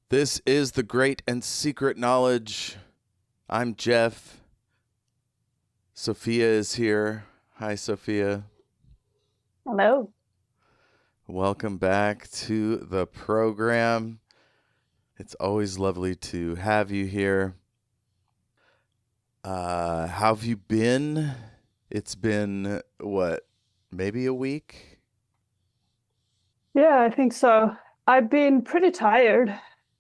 This is The Great and Secret Knowledge. I'm Jeff. Sofia is here. Hi, Sofia. Hello. Welcome back to the program. It's always lovely to have you here. How have you been? It's been, maybe a week? Yeah, I think so. I've been pretty tired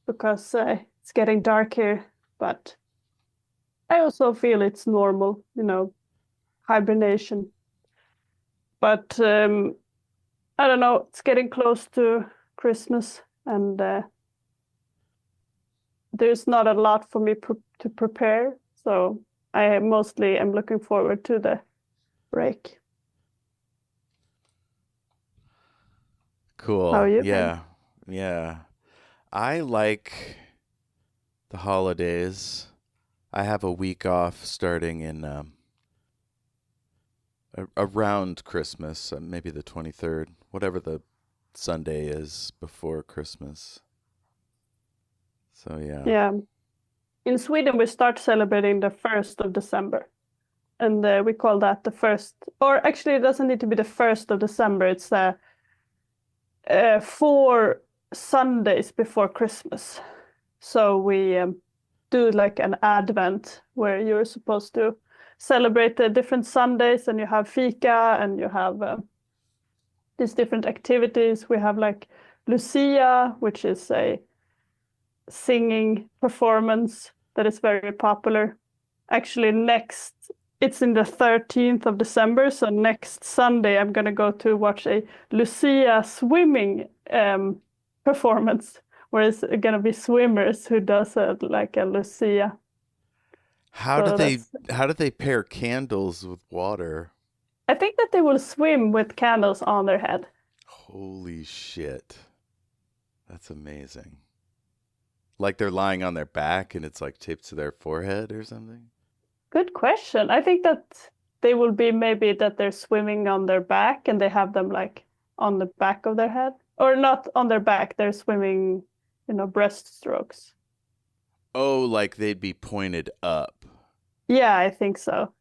because it's getting dark here, but I also feel it's normal, hibernation. But I don't know, it's getting close to Christmas, and there's not a lot for me to prepare, so I mostly am looking forward to the break. Cool. How are you? Yeah. I like the holidays. I have a week off starting in around Christmas, maybe the 23rd, whatever the Sunday is before Christmas. So, yeah. Yeah. In Sweden, we start celebrating the 1st of December. And we call that the first, or actually it doesn't need to be the 1st of December. It's 4 Sundays before Christmas. So we do like an Advent where you're supposed to celebrate the different Sundays, and you have fika, and you have these different activities. We have like Lucia, which is a singing performance that is very popular. Actually, it's in the 13th of December, so next Sunday I'm going to go to watch a Lucia swimming performance, where it's going to be swimmers who does like a Lucia. How do they pair candles with water? I think that they will swim with candles on their head. Holy shit. That's amazing. Like they're lying on their back and it's like taped to their forehead or something? Good question. I think that they will be maybe that they're swimming on their back and they have them like on the back of their head. Or not on their back, they're swimming, breaststrokes. Oh, like they'd be pointed up. Yeah, I think so.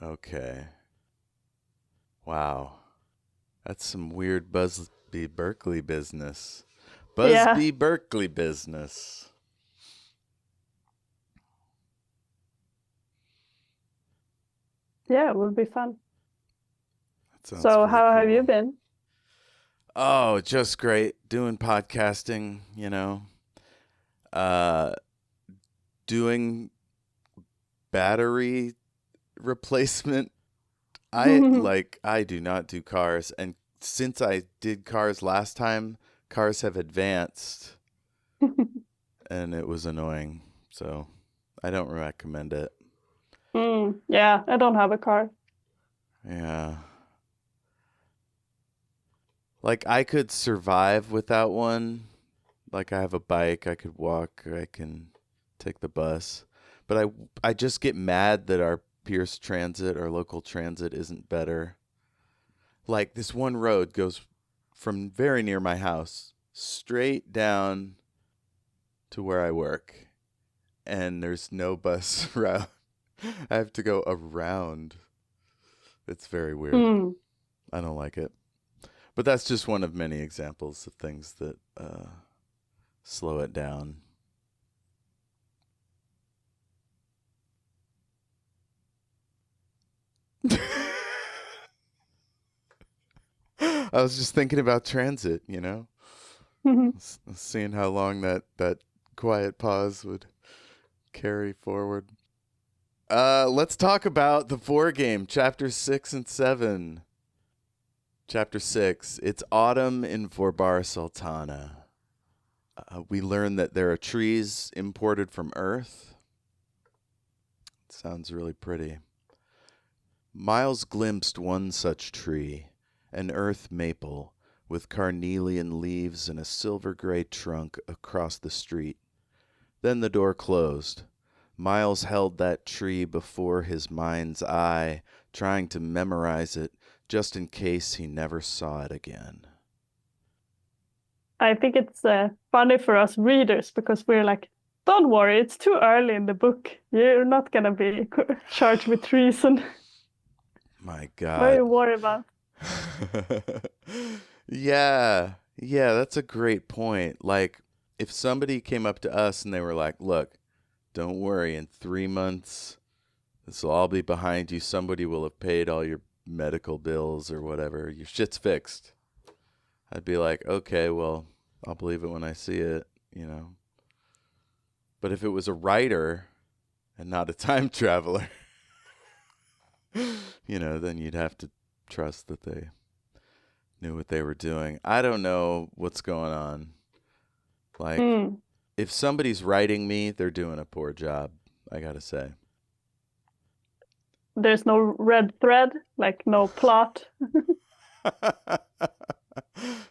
Okay. Wow. That's some weird Busby Berkeley business. Busby Berkeley business. Yeah, it will be fun. So how have you been? Oh, just great. Doing podcasting, doing battery replacement. I do not do cars. And since I did cars last time, cars have advanced and it was annoying. So I don't recommend it. Yeah, I don't have a car. Yeah. Like I could survive without one. Like I have a bike, I could walk, I can take the bus. But I just get mad that our Pierce Transit or local transit isn't better. Like this one road goes from very near my house straight down to where I work. And there's no bus route. I have to go around. It's very weird. I don't like it. But that's just one of many examples of things that slow it down. I was just thinking about transit, seeing how long that quiet pause would carry forward. Let's talk about the Vor Game, Chapter 6 and 7. Chapter 6, it's autumn in Vorbarr Sultana. We learn that there are trees imported from Earth. It sounds really pretty. Miles glimpsed one such tree, an earth maple, with carnelian leaves and a silver-gray trunk across the street. Then the door closed. Miles held that tree before his mind's eye, trying to memorize it, just in case he never saw it again. I think it's funny for us readers because we're like, don't worry, it's too early in the book. You're not going to be charged with treason. My God. What are you worried about? Yeah, that's a great point. Like, if somebody came up to us and they were like, look, don't worry, in 3 months, this will all be behind you. Somebody will have paid all your medical bills or whatever. Your shit's fixed. I'd be like, okay, well, I'll believe it when I see it, you know. But if it was a writer and not a time traveler, you know, then you'd have to trust that they knew what they were doing. I don't know what's going on. Like, if somebody's writing me, they're doing a poor job, I gotta say. There's no red thread, like no plot.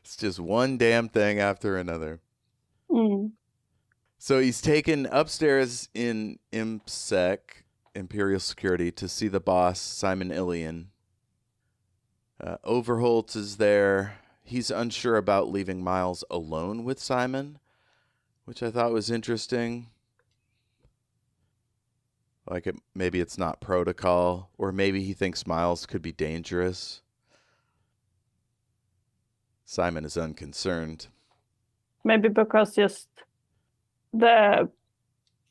It's just one damn thing after another. So he's taken upstairs in impsec, Imperial Security, to see the boss, Simon Illyan. Overhult is there. He's unsure about leaving Miles alone with Simon, which I thought was interesting. Like, maybe it's not protocol, or maybe he thinks Miles could be dangerous. Simon is unconcerned. Maybe because just the,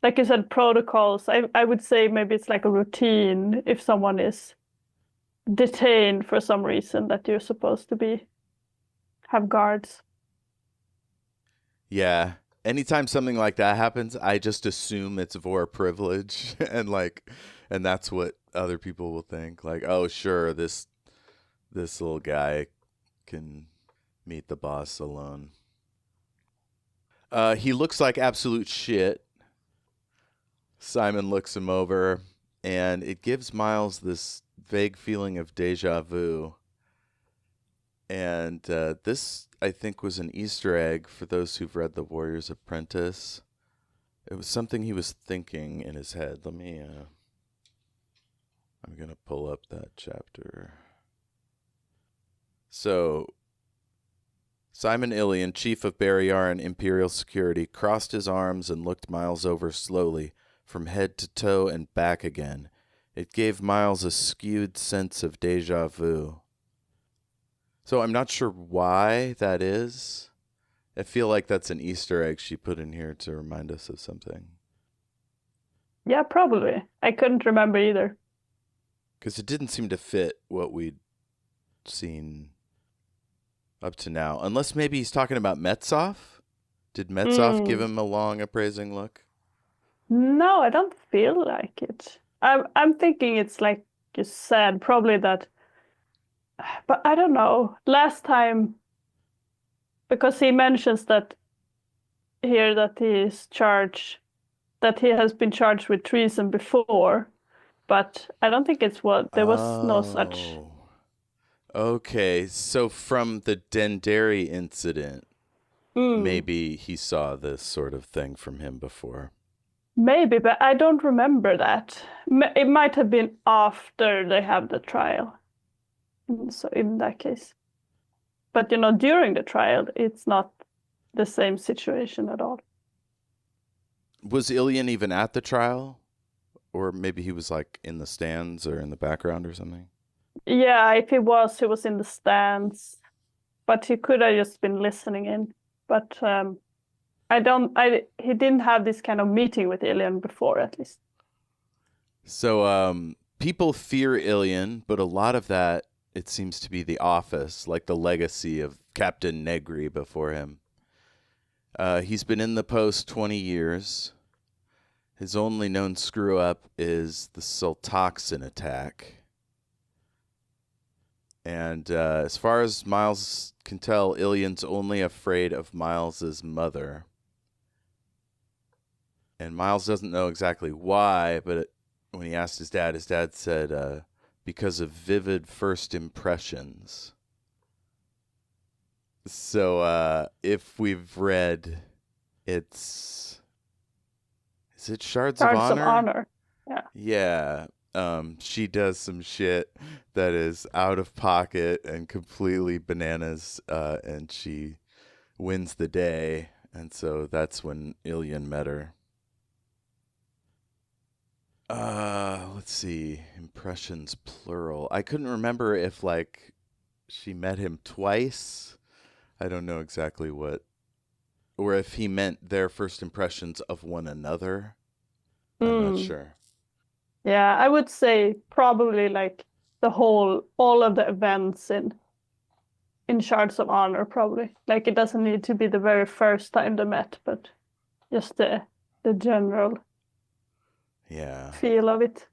like you said, protocols. I would say maybe it's like a routine if someone is detained for some reason that you're supposed to have guards. Yeah. Anytime something like that happens, I just assume it's Vor privilege and that's what other people will think. Like, oh sure, this little guy can meet the boss alone. He looks like absolute shit. Simon looks him over, and it gives Miles this vague feeling of deja vu. And this, I think, was an Easter egg for those who've read The Warrior's Apprentice. It was something he was thinking in his head. I'm going to pull up that chapter. So, Simon Illyan, chief of Barryaran Imperial Security, crossed his arms and looked Miles over slowly, from head to toe and back again. It gave Miles a skewed sense of deja vu. So I'm not sure why that is. I feel like that's an Easter egg she put in here to remind us of something. Yeah, probably. I couldn't remember either. Because it didn't seem to fit what we'd seen up to now. Unless maybe he's talking about Metsov? Did Metsov give him a long appraising look? No, I don't feel like it. I'm thinking it's like you said, probably that, but I don't know. Last time, because he mentions that here that he has been charged with treason before, but I don't think it's there was no such. Okay, so from the Denderi incident, maybe he saw this sort of thing from him before. Maybe, but I don't remember that. It might have been after they have the trial. So in that case. But, during the trial, it's not the same situation at all. Was Illyan even at the trial? Or maybe he was like in the stands or in the background or something? Yeah, if he was in the stands. But he could have just been listening in. But he didn't have this kind of meeting with Illyan before, at least. So people fear Illyan, but a lot of that, it seems to be the office, like the legacy of Captain Negri before him. He's been in the post 20 years, His only known screw-up is the Sultoxin attack. And as far as Miles can tell, Illyan's only afraid of Miles's mother. And Miles doesn't know exactly why, but when he asked his dad said, because of vivid first impressions. So if we've read, is it Shards of Shards of Honor? Honor. Yeah. Yeah. She does some shit that is out of pocket and completely bananas, and she wins the day. And so that's when Illyan met her. Let's see. Impressions plural. I couldn't remember if like she met him twice. I don't know exactly what, or if he meant their first impressions of one another. I'm not sure. Yeah, I would say probably like all of the events in Shards of Honor, probably. Like it doesn't need to be the very first time they met, but just the general feel of it.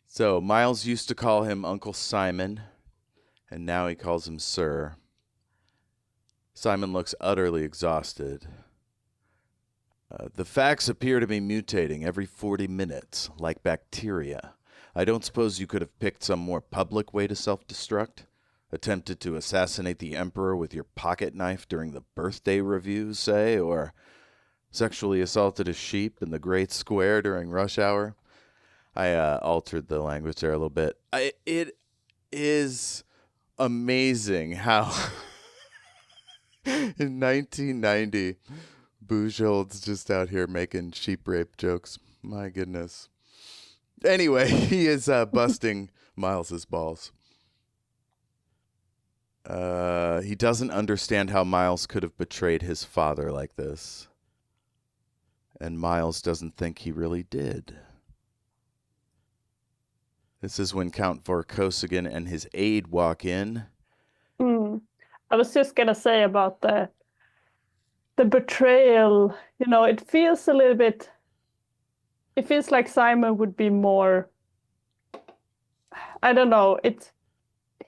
So Miles used to call him Uncle Simon, and now he calls him Sir. Simon looks utterly exhausted. The facts appear to be mutating every 40 minutes, like bacteria. I don't suppose you could have picked some more public way to self-destruct? Attempted to assassinate the Emperor with your pocket knife during the birthday review, say? Or sexually assaulted a sheep in the Great Square during rush hour? I altered the language there a little bit. It is amazing how in 1990... Bujold's just out here making sheep rape jokes. My goodness. Anyway, he is busting Miles's balls. He doesn't understand how Miles could have betrayed his father like this. And Miles doesn't think he really did. This is when Count Vorkosigan and his aide walk in. I was just gonna say about the betrayal, it feels a little bit, it feels like Simon would be more, I don't know,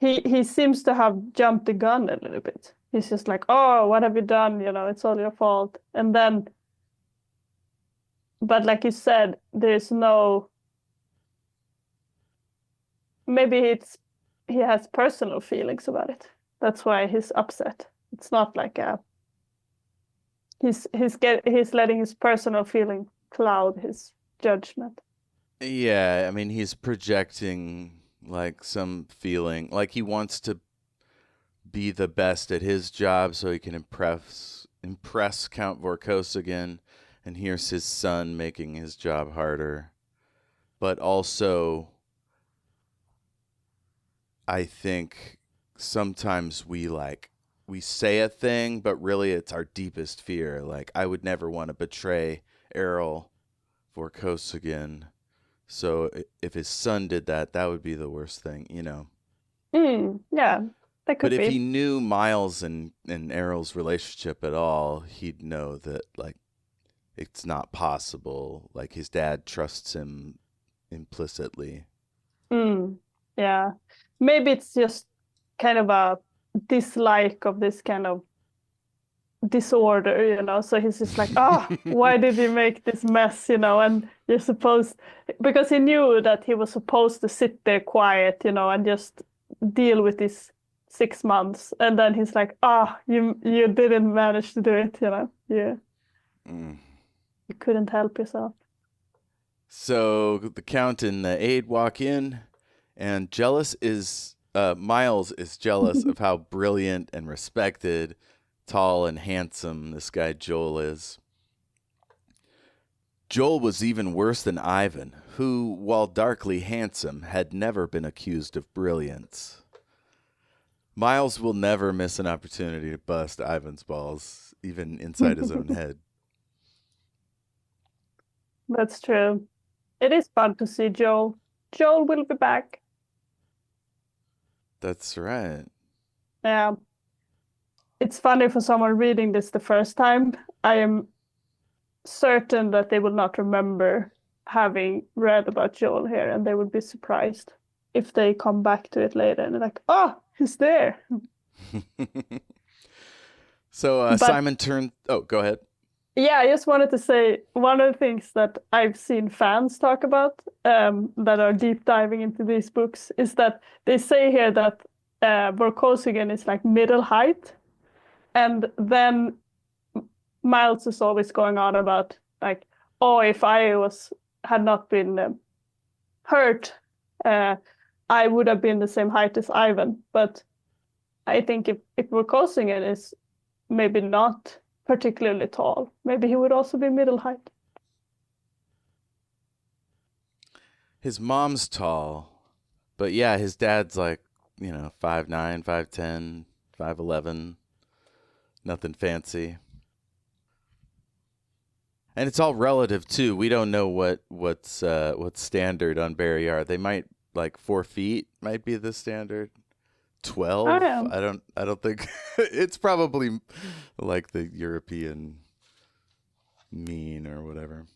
he seems to have jumped the gun a little bit. He's just like, oh, what have you done? It's all your fault. And then, but like you said, there's no, maybe he has personal feelings about it. That's why he's upset. It's not like he's letting his personal feeling cloud his judgment. Yeah, I mean, he's projecting like some feeling, like he wants to be the best at his job so he can impress Count Vorkosigan, and here's his son making his job harder. But also, I think sometimes we say a thing, but really it's our deepest fear. Like, I would never want to betray Errol Vorkosigan. So if his son did that, that would be the worst thing, Yeah, that could But if be. he knew Miles and Errol's relationship at all, he'd know that, like, it's not possible. Like, his dad trusts him implicitly. Yeah. Maybe it's just kind of a dislike of this kind of disorder, so he's just like, why did you make this mess, and you're supposed, because he knew that he was supposed to sit there quiet, and just deal with this 6 months, and then he's like, you didn't manage to do it, yeah. You couldn't help yourself. So the Count and the aide walk in, and Miles is jealous of how brilliant and respected, tall and handsome this guy Joel is. Joel was even worse than Ivan, who, while darkly handsome, had never been accused of brilliance. Miles will never miss an opportunity to bust Ivan's balls, even inside his own head. That's true. It is fun to see Joel. Joel will be back. That's right. Yeah. It's funny for someone reading this the first time. I am certain that they will not remember having read about Joel here, and they would be surprised if they come back to it later and they're like, oh, he's there. So But Simon turned. Oh, go ahead. yeah, I just wanted to say one of the things that I've seen fans talk about that are deep diving into these books is that they say here that Vorkosigan is like middle height, and then Miles is always going on about like, oh, if I had not been hurt, I would have been the same height as Ivan. But I think if Vorkosigan is maybe not particularly tall, maybe he would also be middle height. His mom's tall, but yeah, his dad's like 5'9", 5'10", 5'11", nothing fancy. And it's all relative too. We don't know what's standard on Bear Yard. They might like 4 feet might be the standard. 12. I I don't think it's probably like the European mean or whatever.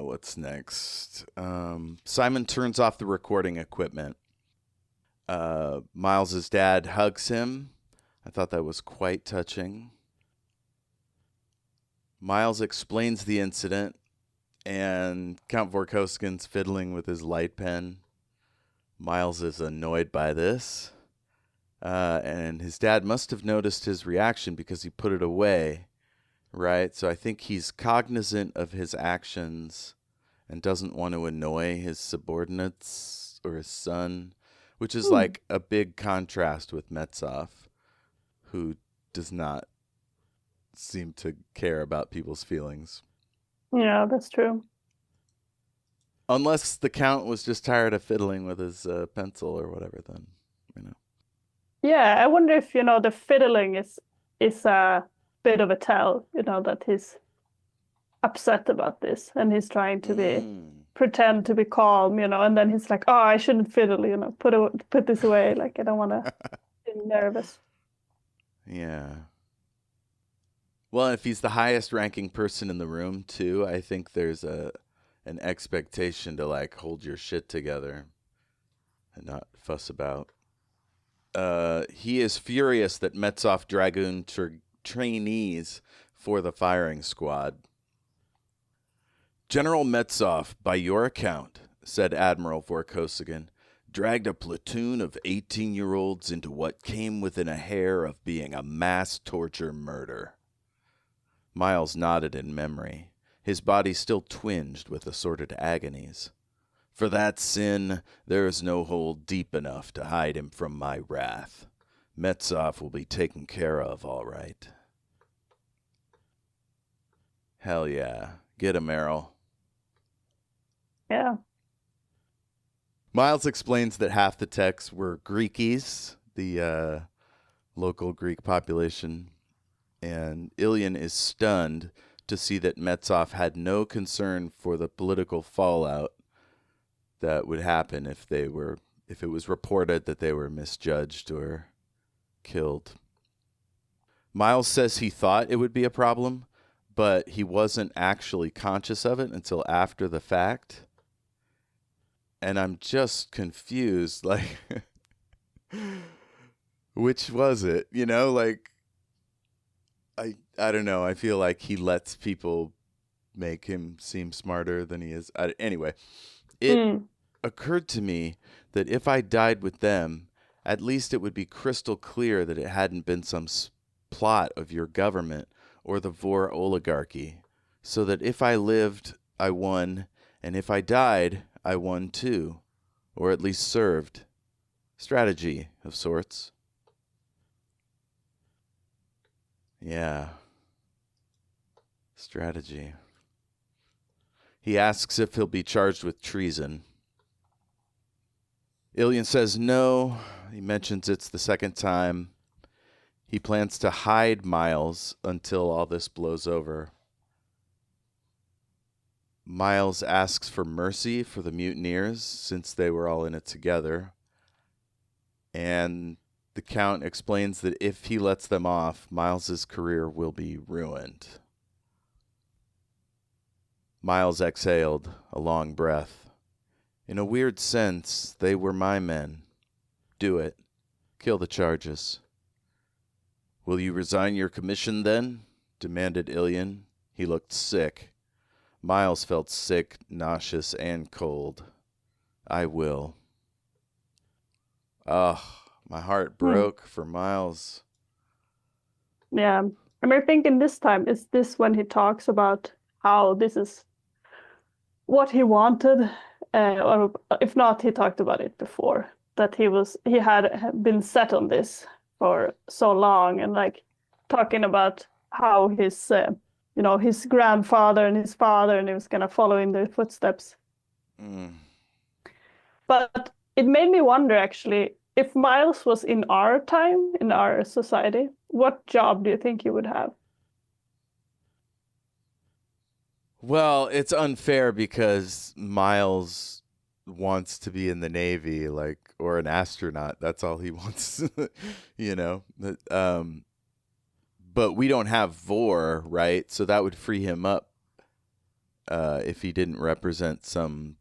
What's next? Simon turns off the recording equipment. Miles's dad hugs him. I thought that was quite touching. Miles explains the incident, and Count Vorkosigan's fiddling with his light pen. Miles is annoyed by this, and his dad must have noticed his reaction because he put it away, right? So I think he's cognizant of his actions and doesn't want to annoy his subordinates or his son, which is like a big contrast with Metsov, who does not seem to care about people's feelings. Yeah, that's true. Unless the Count was just tired of fiddling with his pencil or whatever, then. Yeah, I wonder if the fiddling is a bit of a tell, that he's upset about this and he's trying to pretend to be calm, and then he's like, oh, I shouldn't fiddle, put this away, like I don't want to be nervous. Yeah. Well, if he's the highest ranking person in the room too, I think there's an expectation to like hold your shit together and not fuss about. He is furious that Metsov Dragoon trainees for the firing squad. General Metsov, by your account, said Admiral Vorkosigan, dragged a platoon of 18-year-olds into what came within a hair of being a mass torture murder. Miles nodded in memory, his body still twinged with assorted agonies. For that sin, there is no hole deep enough to hide him from my wrath. Metsov will be taken care of, all right. Hell yeah. Get him, Errol. Yeah. Miles explains that half the techs were Greekies, the local Greek population, and Illyan is stunned to see that Metsov had no concern for the political fallout that would happen if it was reported that they were misjudged or killed. Miles says he thought it would be a problem, but he wasn't actually conscious of it until after the fact. And I'm just confused, like, which was it? Like, I don't know. I feel like he lets people make him seem smarter than he is. Anyway, it occurred to me that if I died with them, at least it would be crystal clear that it hadn't been some plot of your government or the Vor oligarchy, so that if I lived, I won, and if I died, I won too, or at least served. Strategy of sorts. Yeah. Strategy. He asks if he'll be charged with treason. Illyan says no. He mentions it's the second time. He plans to hide Miles until all this blows over. Miles asks for mercy for the mutineers since they were all in it together. And The Count explains that if he lets them off, Miles's career will be ruined. Miles exhaled a long breath. In a weird sense, they were my men. Do it. Kill the charges. Will you resign your commission then? Demanded Illyan. He looked sick. Miles felt sick, nauseous, and cold. I will. Ugh, my heart broke for Miles. Yeah. I'm thinking this time, is this when he talks about how this is what he wanted? Or if not, he talked about it before, that he had been set on this for so long, and like talking about how his his grandfather and his father, and he was gonna follow in their footsteps. Mm. But it made me wonder, actually, if Miles was in our time, in our society, what job do you think he would have? Well, it's unfair because Miles wants to be in the Navy, like, or an astronaut. That's all he wants, you know. But we don't have Vor, right? So that would free him up if he didn't represent some,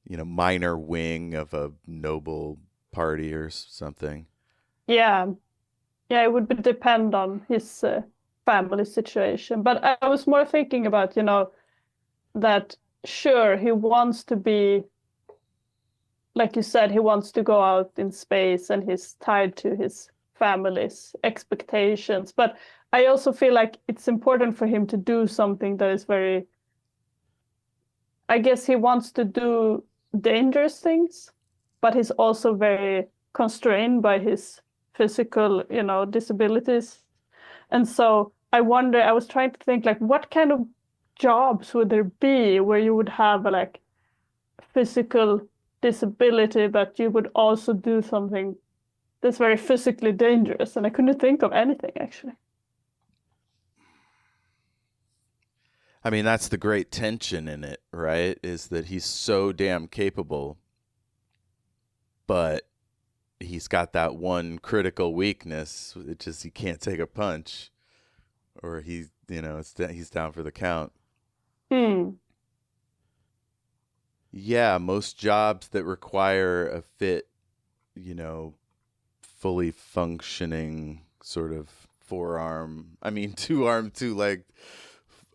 minor wing of a noble party or something. Yeah, yeah, it would depend on his family situation. But I was more thinking about, that sure, he wants to be, like you said, he wants to go out in space and he's tied to his family's expectations. But I also feel like it's important for him to do something that is very, I guess he wants to do dangerous things, but he's also very constrained by his physical, disabilities. And so I was trying to think, like, what kind of jobs would there be where you would have a like physical disability, but you would also do something that's very physically dangerous? And I couldn't think of anything, actually. I mean, that's the great tension in it, right? Is that he's so damn capable, but he's got that one critical weakness, which is he can't take a punch, or he's down for the count. Hmm. Yeah, most jobs that require a fit, you know, fully functioning sort of forearm. I mean, two arm, two leg.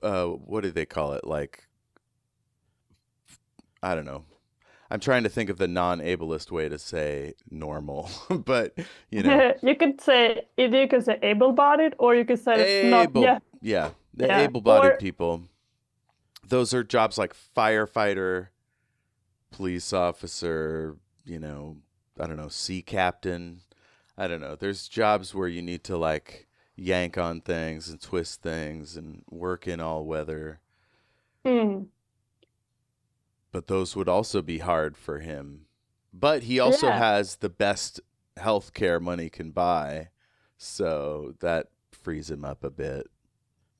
What do they call it? Like, I don't know. I'm trying to think of the non-ableist way to say normal, but you know, You could say either you could say able-bodied, or you could say that not able, yet. yeah, the Yeah. able-bodied Or people. Those are jobs like firefighter, police officer, I don't know, sea captain. I don't know. There's jobs where you need to like yank on things and twist things and work in all weather, hmm. but those would also be hard for him. But he also Yeah. has the best health care money can buy, so that frees him up a bit.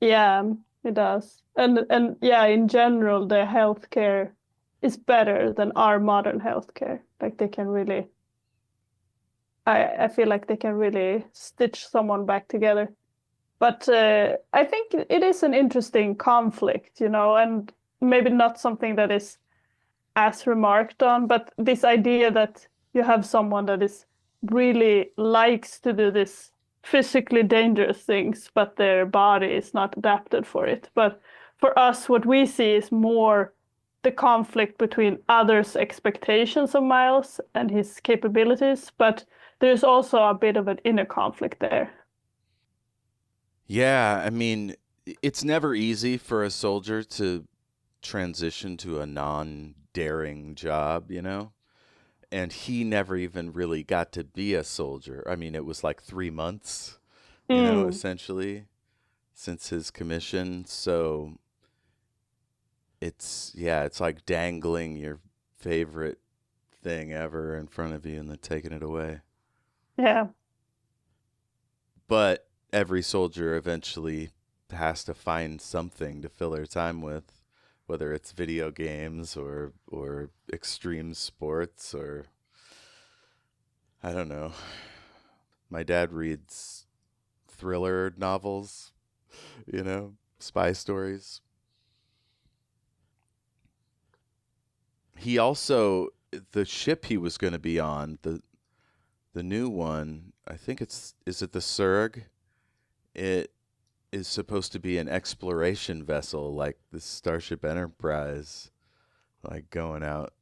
Yeah, it does. And yeah, in general, the healthcare is better than our modern healthcare. Like they can really, I feel like they can really stitch someone back together. But I think it is an interesting conflict, and maybe not something that is as remarked on, but this idea that you have someone that is really likes to do this physically dangerous things, but their body is not adapted for it. But for us, what we see is more the conflict between others' expectations of Miles and his capabilities, but there's also a bit of an inner conflict there. Yeah, I mean, it's never easy for a soldier to transition to a non-daring job, And he never even really got to be a soldier. I mean, it was like 3 months, Mm, essentially since his commission. So it's like dangling your favorite thing ever in front of you and then taking it away. yeah, But every soldier eventually has to find something to fill their time with, whether it's video games or extreme sports or I don't know. My dad reads thriller novels, spy stories. He also, the ship he was going to be on, the new one, I think is it the Surg? It is supposed to be an exploration vessel like the Starship Enterprise, like going out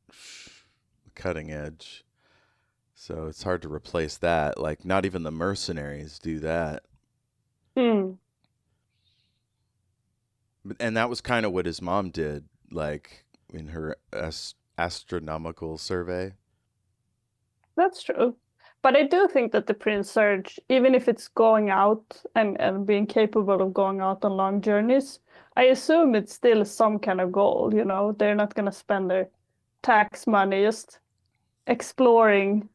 cutting edge. So it's hard to replace that. Like not even the mercenaries do that. Mm, And that was kind of what his mom did, like in her astronomical survey. that's true. But I do think that the Prince Surge, even if it's going out and being capable of going out on long journeys, I assume it's still some kind of goal, you know? They're not going to spend their tax money just exploring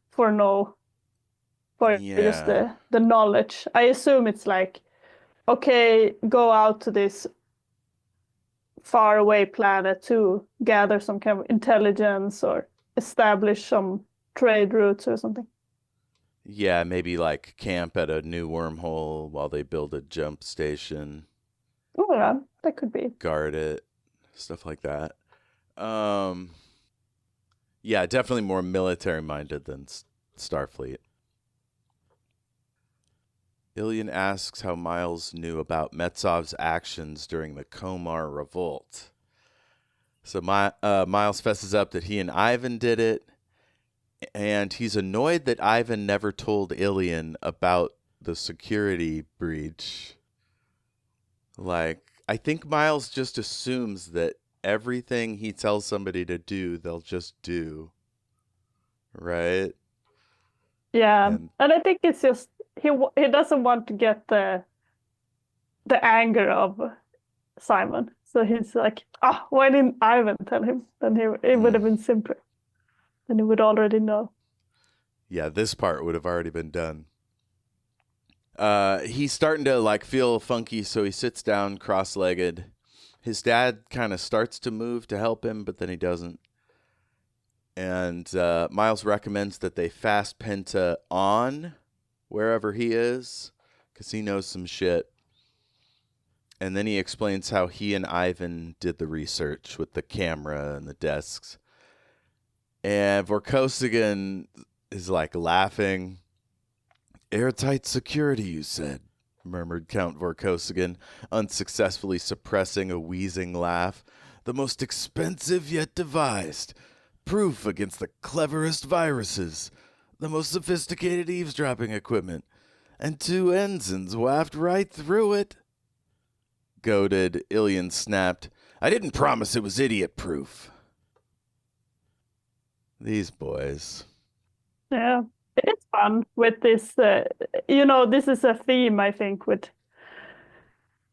for just Yeah. the knowledge. I assume it's like, okay, go out to this far away planet to gather some kind of intelligence or establish some trade routes or something. Yeah, maybe like camp at a new wormhole while they build a jump station, Oh yeah, that could be. guard it, stuff like that. Um, yeah, definitely more military minded than Starfleet. Illyan asks how Miles knew about Metsov's actions during the Komar revolt. So Miles fesses up that he and Ivan did it, and he's annoyed that Ivan never told Illyan about the security breach. Like, I think Miles just assumes that everything he tells somebody to do, they'll just do, right? Yeah, And and I think it's just he doesn't want to get the anger of Simon. So he's like, ah, why didn't Ivan tell him? Then it would mm, have been simpler. Then he would already know. yeah, this part would have already been done. He's starting to like feel funky, so he sits down cross-legged. His dad kind of starts to move to help him, but then he doesn't. And Miles recommends that they fast Penta on wherever he is because he knows some shit. And then he explains how he and Ivan did the research with the camera and the desks. And Vorkosigan is like laughing. Airtight security, you said, murmured Count Vorkosigan, unsuccessfully suppressing a wheezing laugh. The most expensive yet devised. Proof against the cleverest viruses. The most sophisticated eavesdropping equipment. And two ensigns wafted right through it. Goaded, Illyan snapped. I didn't promise it was idiot proof. These boys. Yeah, it's fun with this. This is a theme I think with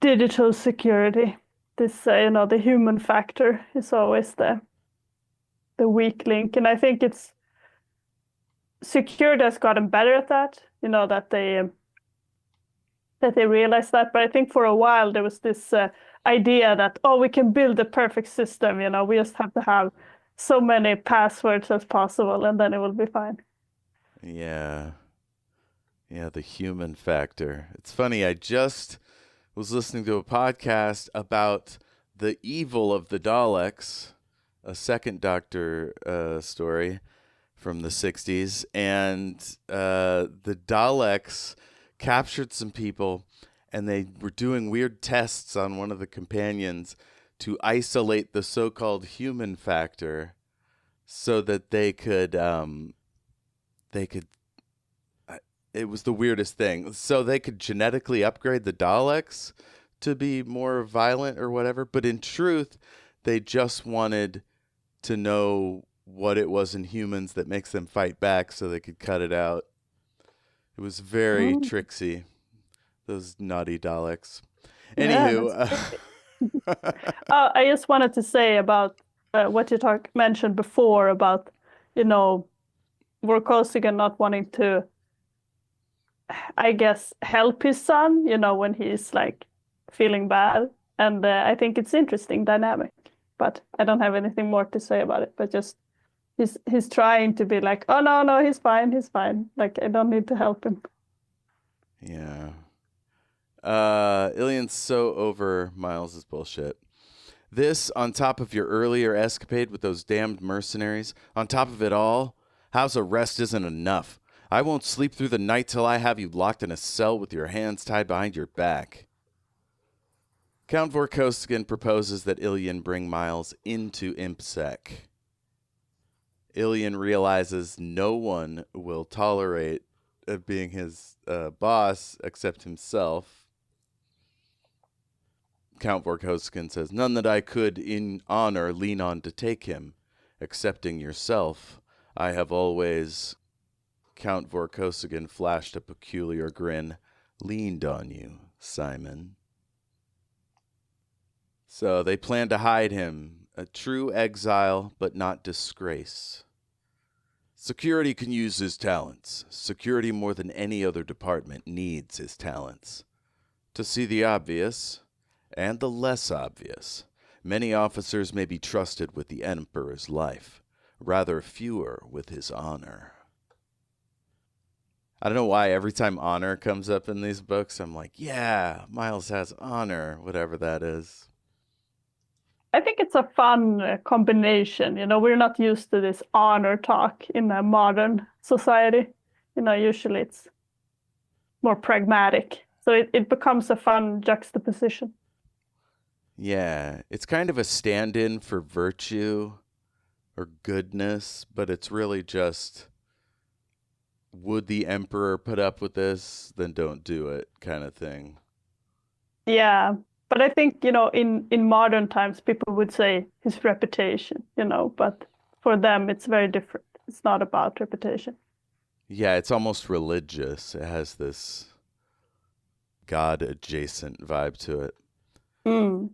digital security. This, the human factor is always the weak link, and I think it's security has gotten better at that. You know that they realize that, but I think for a while there was this idea that we can build a perfect system. You know, we just have to have so many passwords as possible, and then it will be fine. Yeah. Yeah, the human factor. It's funny, I just was listening to a podcast about the evil of the Daleks, a second Doctor story from the 60s. And the Daleks captured some people and they were doing weird tests on one of the companions to isolate the so called human factor so that they could it was the weirdest thing. So they could genetically upgrade the Daleks to be more violent or whatever, but in truth, they just wanted to know what it was in humans that makes them fight back so they could cut it out. It was very Mm, tricksy, those naughty Daleks. yeah, that's Anywho, tricky. I just wanted to say about what you mentioned before about, you know, Vorkosigan not wanting to, I guess, help his son, when he's like feeling bad. And I think it's interesting dynamic, but I don't have anything more to say about it, but just, He's trying to be like, oh no, he's fine, he's fine. Like I don't need to help him. Yeah. Illyan's so over Miles's bullshit. This, on top of your earlier escapade with those damned mercenaries, on top of it all, house arrest isn't enough. I won't sleep through the night till I have you locked in a cell with your hands tied behind your back. Count Vorkosigan proposes that Illyan bring Miles into impsec. Illyan realizes no one will tolerate being his boss except himself. Count Vorkosigan says, none that I could in honor lean on to take him, excepting yourself. I have always, Count Vorkosigan flashed a peculiar grin, leaned on you, Simon. So they plan to hide him, a true exile, but not disgrace. Security can use his talents. Security more than any other department needs his talents. To see the obvious, and the less obvious, many officers may be trusted with the Emperor's life, rather fewer with his honor. I don't know why every time honor comes up in these books, I'm like, yeah, Miles has honor, whatever that is. I think it's a fun combination. We're not used to this honor talk in a modern society. Usually it's more pragmatic. So it becomes a fun juxtaposition. Yeah, it's kind of a stand-in for virtue or goodness, but it's really just, would the Emperor put up with this? Then don't do it kind of thing. Yeah. But I think, in modern times, people would say his reputation, but for them, it's very different. It's not about reputation. Yeah, it's almost religious. It has this God-adjacent vibe to it. Mm.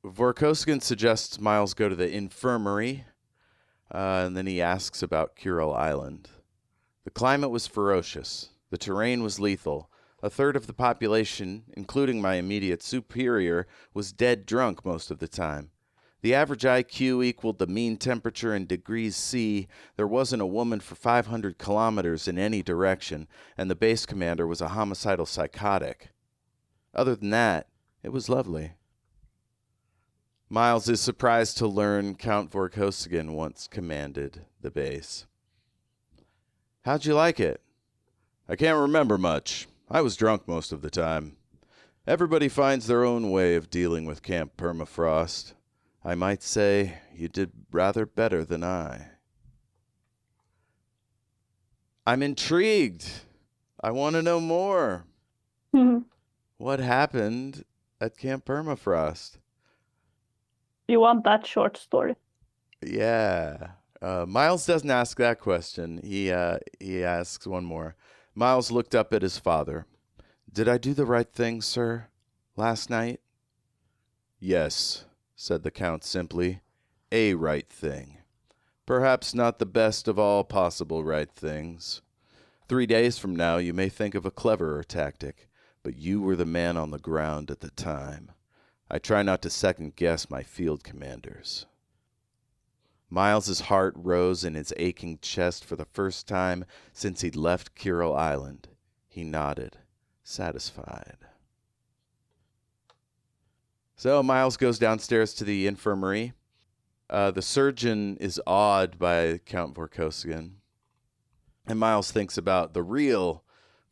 Vorkosigan suggests Miles go to the infirmary, and then he asks about Kuril Island. The climate was ferocious. The terrain was lethal. A third of the population, including my immediate superior, was dead drunk most of the time. The average IQ equaled the mean temperature in degrees C. There wasn't a woman for 500 kilometers in any direction, and the base commander was a homicidal psychotic. Other than that, it was lovely. Miles is surprised to learn Count Vorkosigan once commanded the base. How'd you like it? I can't remember much. I was drunk most of the time. Everybody finds their own way of dealing with Camp Permafrost. I might say you did rather better than I. I'm intrigued. I want to know more. What happened at Camp Permafrost? You want that short story? Yeah. Miles doesn't ask that question. He asks one more. Miles looked up at his father. Did I do the right thing, sir, last night? Yes, said the Count simply. A right thing. Perhaps not the best of all possible right things. 3 days from now you may think of a cleverer tactic, but you were the man on the ground at the time. I try not to second-guess my field commanders. Miles's heart rose in his aching chest for the first time since he'd left Kuril Island. He nodded, satisfied. So Miles goes downstairs to the infirmary. The surgeon is awed by Count Vorkosigan. And Miles thinks about the real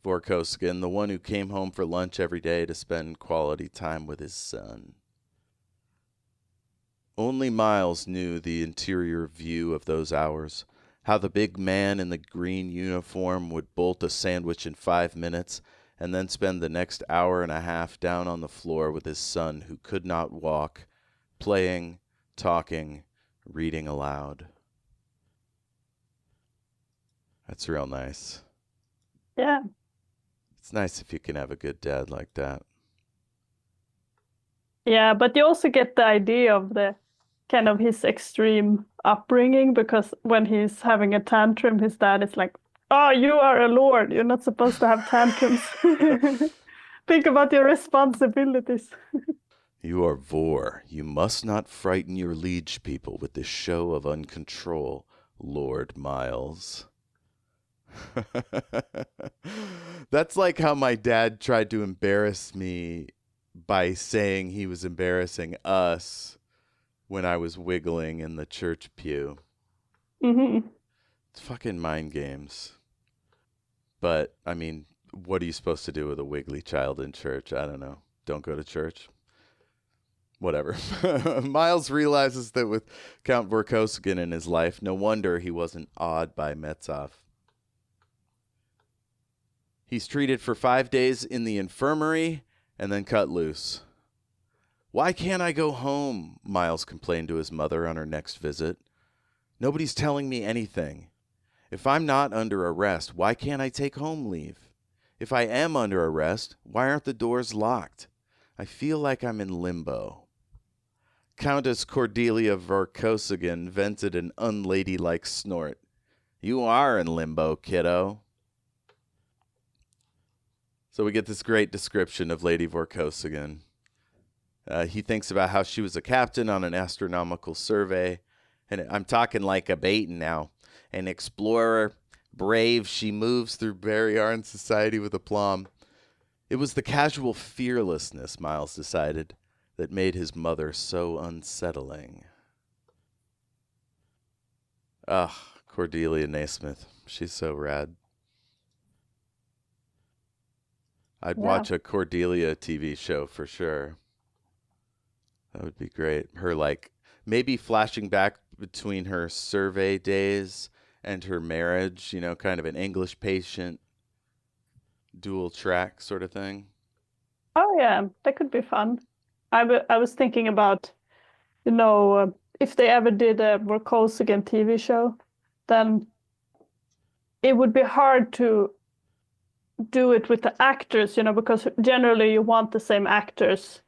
Vorkosigan, the one who came home for lunch every day to spend quality time with his son. Only Miles knew the interior view of those hours, how the big man in the green uniform would bolt a sandwich in 5 minutes and then spend the next hour and a half down on the floor with his son who could not walk, playing, talking, reading aloud. That's real nice. Yeah. It's nice if you can have a good dad like that. Yeah, but you also get the idea of the kind of his extreme upbringing, because when he's having a tantrum, his dad is like, oh, you are a lord. You're not supposed to have tantrums. Think about your responsibilities. You are Vor. You must not frighten your liege people with this show of uncontrol Lord Miles. That's like how my dad tried to embarrass me by saying he was embarrassing us when I was wiggling in the church pew. Mm-hmm. It's fucking mind games. But, I mean, what are you supposed to do with a wiggly child in church? I don't know. Don't go to church. Whatever. Miles realizes that with Count Vorkosigan in his life, no wonder he wasn't awed by Metsov. He's treated for 5 days in the infirmary and then cut loose. Why can't I go home? Miles complained to his mother on her next visit. Nobody's telling me anything. If I'm not under arrest, why can't I take home leave? If I am under arrest, why aren't the doors locked? I feel like I'm in limbo. Countess Cordelia Vorkosigan vented an unladylike snort. You are in limbo, kiddo. So we get this great description of Lady Vorkosigan. He thinks about how she was a captain on an astronomical survey. And I'm talking like a Baton now. An explorer, brave, she moves through Barryaran society with aplomb. It was the casual fearlessness, Miles decided, that made his mother so unsettling. Ugh, Cordelia Naismith. She's so rad. I'd Yeah. watch a Cordelia TV show for sure. That would be great. Her, like, maybe flashing back between her survey days and her marriage, you know, kind of an English patient, dual track sort of thing. Oh yeah, that could be fun. I was thinking about, if they ever did a Vorkosigan TV show, then it would be hard to do it with the actors, because generally you want the same actors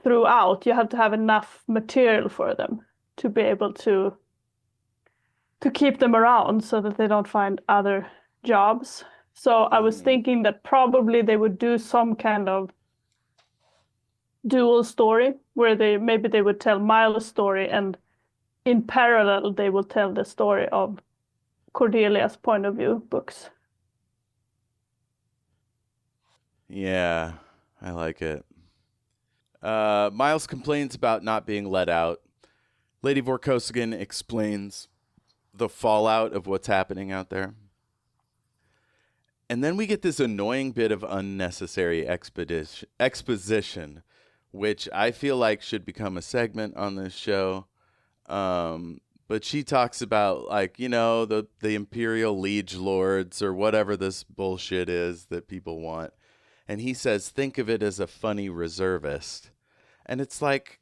throughout. You have to have enough material for them to be able to keep them around so that they don't find other jobs. So I was thinking that probably they would do some kind of dual story where they would tell Miles' story, and in parallel they will tell the story of Cordelia's point of view books. Yeah, I like it. Miles complains about not being let out. Lady Vorkosigan explains the fallout of what's happening out there. And then we get this annoying bit of unnecessary exposition, which I feel like should become a segment on this show. But she talks about, like, the Imperial Liege Lords or whatever this bullshit is that people want. And he says, think of it as a funny reservist. And it's like,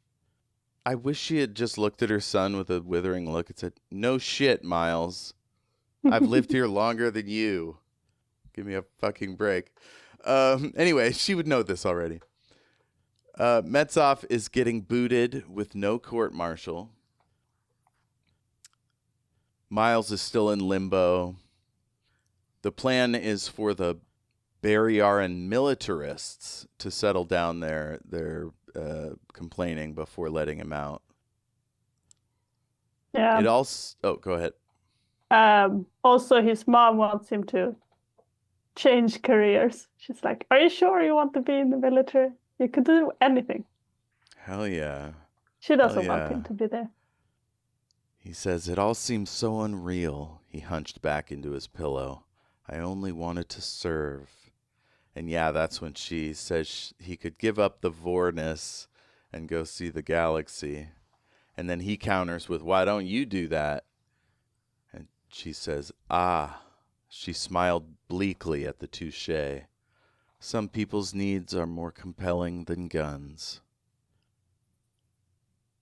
I wish she had just looked at her son with a withering look and said, no shit, Miles. I've lived here longer than you. Give me a fucking break. Anyway, she would know this already. Metsov is getting booted with no court-martial. Miles is still in limbo. The plan is for the Barryaran militarists to settle down their complaining before letting him out. Yeah. It also... Oh, go ahead. Also, his mom wants him to change careers. She's like, "Are you sure you want to be in the military? You could do anything." Hell yeah. She Hell doesn't want yeah. him to be there. He says, it all seems so unreal. He hunched back into his pillow. I only wanted to serve. And yeah, that's when she says he could give up the Vorness and go see the galaxy. And then he counters with, why don't you do that? And she says, ah. She smiled bleakly at the touche. Some people's needs are more compelling than guns.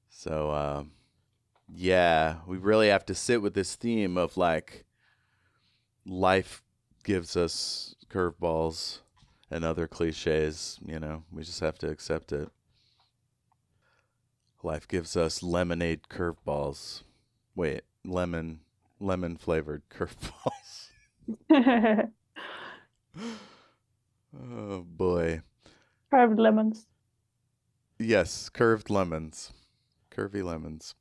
So, yeah, we really have to sit with this theme of, like, life gives us curveballs and other cliches, we just have to accept it. Life gives us lemonade curveballs. Wait, lemon flavored curveballs. Oh boy. Carved lemons. Yes, curved lemons. Curvy lemons.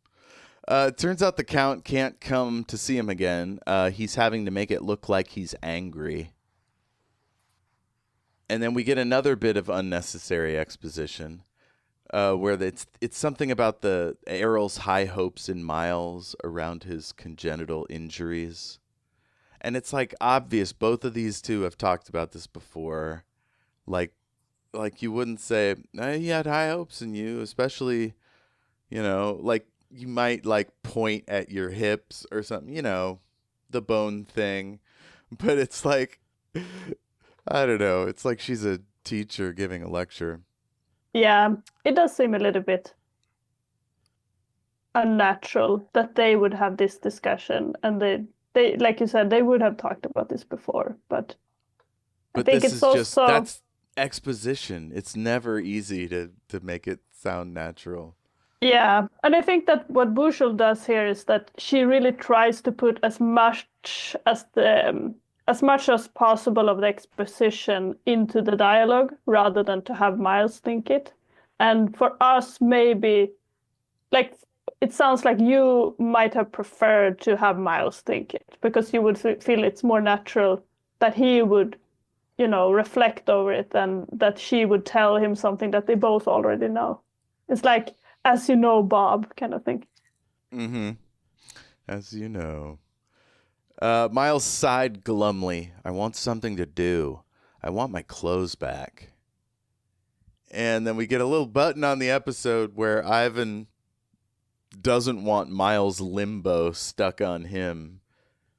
It turns out the Count can't come to see him again. He's having to make it look like he's angry. And then we get another bit of unnecessary exposition, where it's something about the Errol's high hopes in Miles around his congenital injuries. And it's like obvious both of these two have talked about this before. Like you wouldn't say he had high hopes in you, especially, like you might like point at your hips or something, the bone thing. But it's like I don't know. It's like she's a teacher giving a lecture. Yeah, it does seem a little bit unnatural that they would have this discussion, and they like you said, they would have talked about this before, but I But think this it's is just also, that's exposition. It's never easy to make it sound natural. yeah, and I think that what Bushel does here is that she really tries to put as much as possible of the exposition into the dialogue rather than to have Miles think it. And for us, maybe like it sounds like you might have preferred to have Miles think it because you would feel it's more natural that he would, reflect over it and that she would tell him something that they both already know. It's like, as you know, Bob, kind of thing. Mm-hmm. As you know. Miles sighed glumly. I want something to do. I want my clothes back. And then we get a little button on the episode where Ivan doesn't want Miles' limbo stuck on him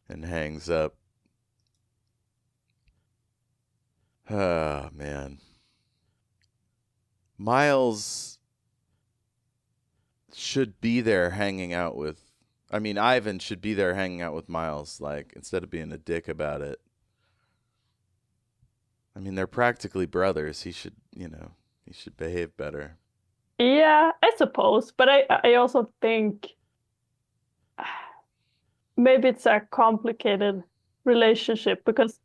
and hangs up. Ah, man. Miles should be there hanging out with. I mean, Ivan should be there hanging out with Miles, like, instead of being a dick about it. I mean, they're practically brothers. He should behave better. Yeah, I suppose, but I also think maybe it's a complicated relationship because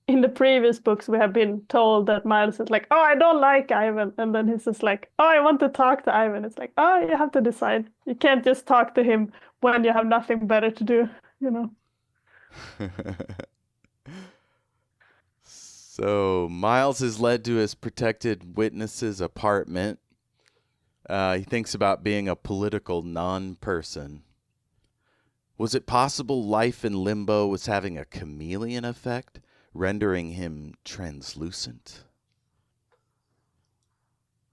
in the previous books we have been told that Miles is like, oh, I don't like Ivan, and then he's just like, oh, I want to talk to Ivan. It's like, oh, you have to decide. You can't just talk to him when you have nothing better to do, you know. So Miles is led to his protected witness's apartment. He thinks about being a political non-person. Was it possible life in limbo was having a chameleon effect, rendering him translucent?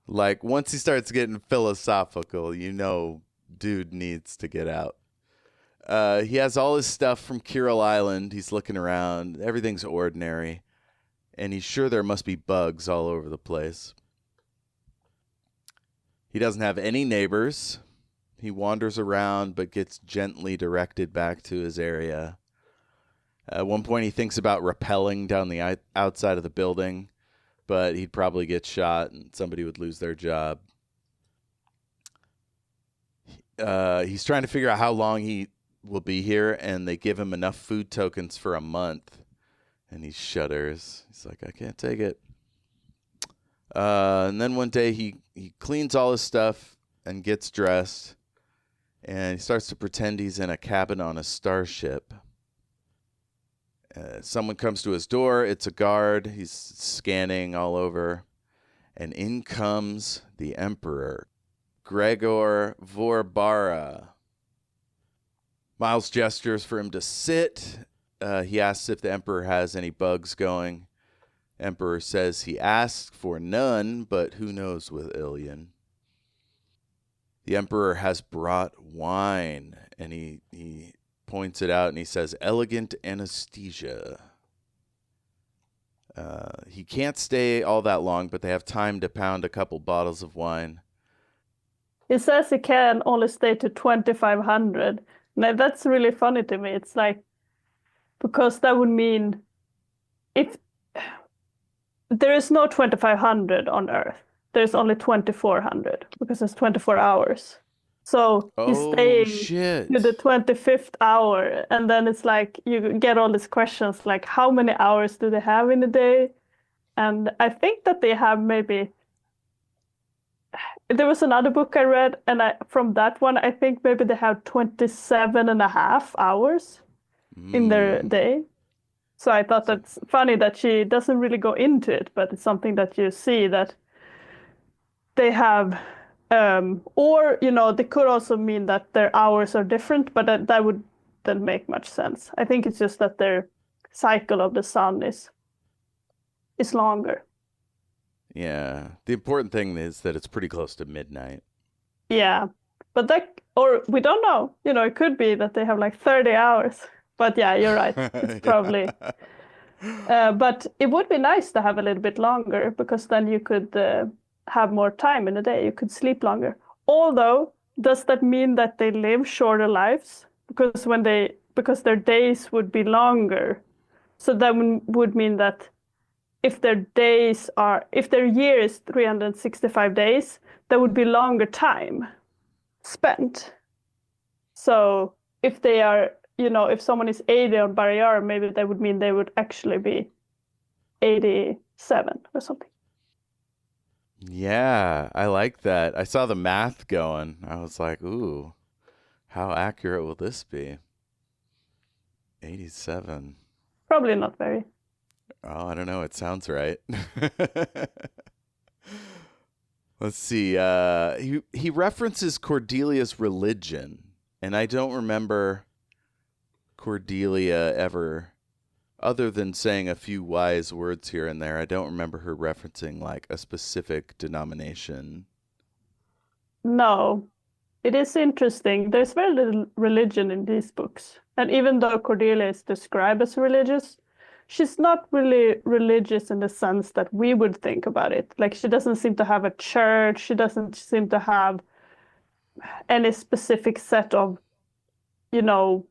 Like, once he starts getting philosophical, dude needs to get out. He has all his stuff from Kirill Island. He's looking around. Everything's ordinary. And he's sure there must be bugs all over the place. He doesn't have any neighbors. He wanders around but gets gently directed back to his area. At one point, he thinks about rappelling down the outside of the building, but he'd probably get shot and somebody would lose their job. He's trying to figure out how long he will be here, and they give him enough food tokens for a month. And he shudders. He's like, I can't take it. And then one day he cleans all his stuff and gets dressed. And he starts to pretend he's in a cabin on a starship. Someone comes to his door. It's a guard. He's scanning all over. And in comes the Emperor, Gregor Vorbarr. Miles gestures for him to sit. He asks if the Emperor has any bugs going. Emperor says he asked for none, but who knows with Illyan. The Emperor has brought wine, and he points it out, and he says, elegant anesthesia. He can't stay all that long, but they have time to pound a couple bottles of wine. He says he can only stay to 2,500. Now that's really funny to me. It's like, because that would mean if there is no 2,500 on Earth, there's only 2,400 because it's 24 hours. So he's Oh, staying shit. to the 25th hour, and then it's like you get all these questions like, how many hours do they have in a day? And I think that they have maybe there was another book I read, and from that one, I think maybe they have 27 and a half hours in their Mm. day. So I thought So, that's funny that she doesn't really go into it, but it's something that you see that they have, or they could also mean that their hours are different, but that wouldn't make much sense. I think it's just that their cycle of the sun is longer. yeah. The important thing is that it's pretty close to midnight. Yeah, but or we don't know. It could be that they have like 30 hours. But yeah, you're right. It's probably. Yeah. But it would be nice to have a little bit longer because then you could have more time in a day. You could sleep longer. Although, does that mean that they live shorter lives? Because their days would be longer. So that would mean that if their year is 365 days, that would be longer time spent. So if they are, if someone is 80 on Barrier, maybe that would mean they would actually be 87 or something. Yeah, I like that. I saw the math going. I was like, ooh, how accurate will this be? 87. Probably not very. Oh, I don't know. It sounds right. Let's see. He references Cordelia's religion, and I don't remember Cordelia ever, other than saying a few wise words here and there. I don't remember her referencing like a specific denomination. No, it is interesting. There's very little religion in these books. And even though Cordelia is described as religious, she's not really religious in the sense that we would think about it. Like she doesn't seem to have a church. She doesn't seem to have any specific set of, you know,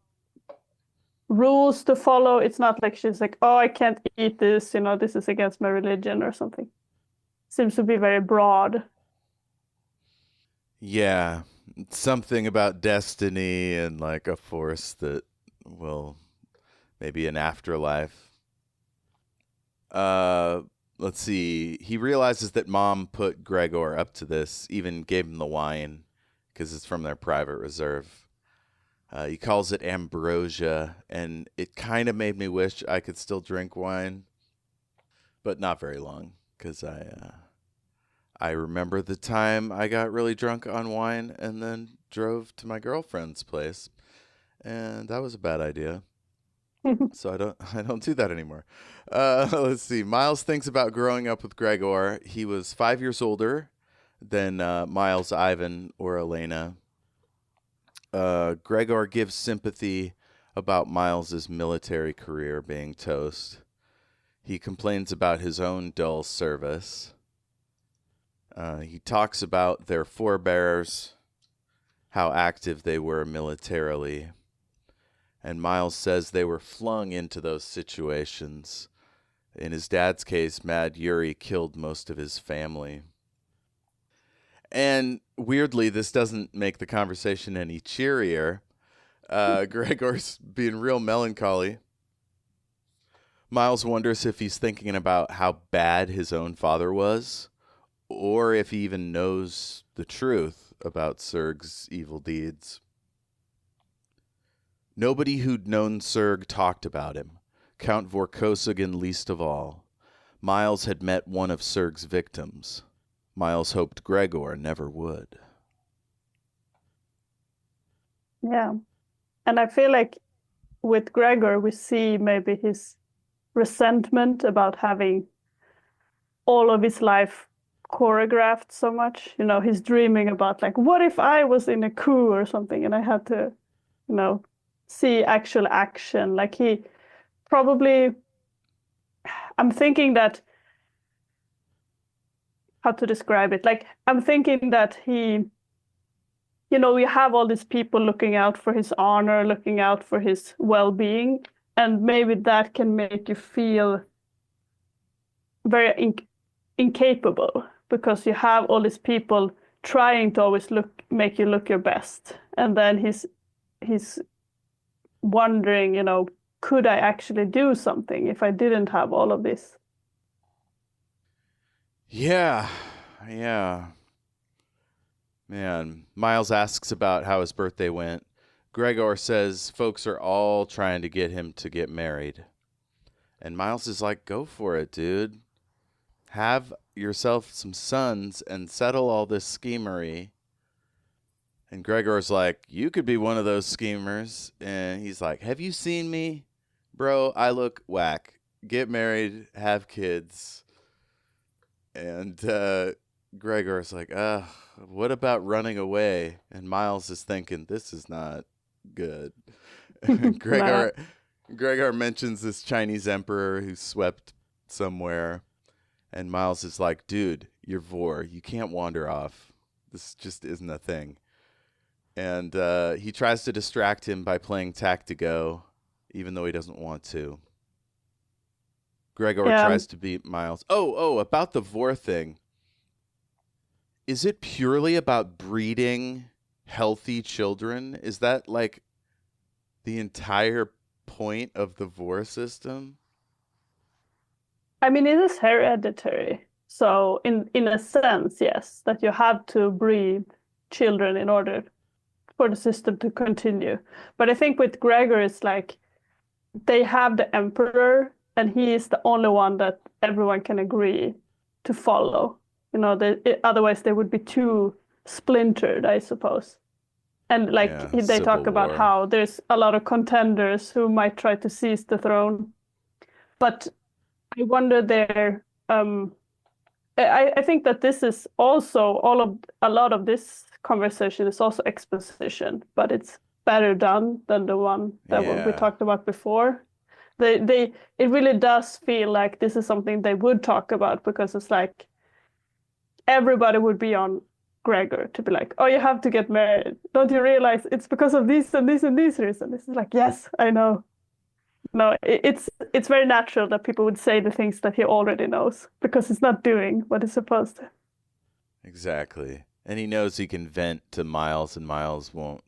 rules to follow. It's not like she's like, oh, I can't eat this, this is against my religion or something. Seems to be very broad. Yeah, something about destiny and like a force that will maybe an afterlife. Uh, let's see. He realizes that mom put Gregor up to this, even gave him the wine because it's from their private reserve. He calls it ambrosia, and it kind of made me wish I could still drink wine, but not very long because I remember the time I got really drunk on wine and then drove to my girlfriend's place, and that was a bad idea. So I don't do that anymore. Let's see. Miles thinks about growing up with Gregor. He was 5 years older than Miles, Ivan, or Elena. Gregor gives sympathy about Miles's military career being toast. He complains about his own dull service. He talks about their forebears, how active they were militarily. And Miles says they were flung into those situations. In his dad's case, Mad Yuri killed most of his family. And weirdly, this doesn't make the conversation any cheerier. Gregor's being real melancholy. Miles wonders if he's thinking about how bad his own father was, or if he even knows the truth about Serg's evil deeds. Nobody who'd known Serg talked about him, Count Vorkosigan least of all. Miles had met one of Serg's victims. Miles hoped Gregor never would. Yeah. And I feel like with Gregor, we see maybe his resentment about having all of his life choreographed so much. He's dreaming about like, what if I was in a coup or something and I had to, see actual action. Like he probably, I'm thinking that, how to describe it? Like I'm thinking that we have all these people looking out for his honor, looking out for his well-being, and maybe that can make you feel very incapable because you have all these people trying to always make you look your best, and then he's wondering, could I actually do something if I didn't have all of this? Yeah, yeah. Man, Miles asks about how his birthday went. Gregor says folks are all trying to get him to get married. And Miles is like, go for it, dude. Have yourself some sons and settle all this schemery. And Gregor's like, you could be one of those schemers. And he's like, have you seen me? Bro, I look whack. Get married, have kids. And Gregor's like, what about running away? And Miles is thinking, this is not good. Nah. Gregor mentions this Chinese emperor who swept somewhere. And Miles is like, dude, you're Vor. You can't wander off. This just isn't a thing. And he tries to distract him by playing Tactigo, even though he doesn't want to. Gregor Yeah. tries to beat Miles. Oh, about the Vor thing. Is it purely about breeding healthy children? Is that like the entire point of the Vor system? I mean, it is hereditary. So in a sense, yes, that you have to breed children in order for the system to continue. But I think with Gregor, it's like they have the emperor, and he is the only one that everyone can agree to follow. Otherwise they would be too splintered, I suppose. And like Yeah, they talk civil about war. how there's a lot of contenders who might try to seize the throne. But I wonder there. I think that this is also a lot of this conversation is also exposition, but it's better done than the one that we Yeah. talked about before. It really does feel like this is something they would talk about, because it's like everybody would be on Gregor to be like, oh, you have to get married. Don't you realize it's because of this and this and this reason? This is like, yes, I know. No, it's very natural that people would say the things that he already knows, because he's not doing what he's supposed to. Exactly. And he knows he can vent to Miles, and Miles won't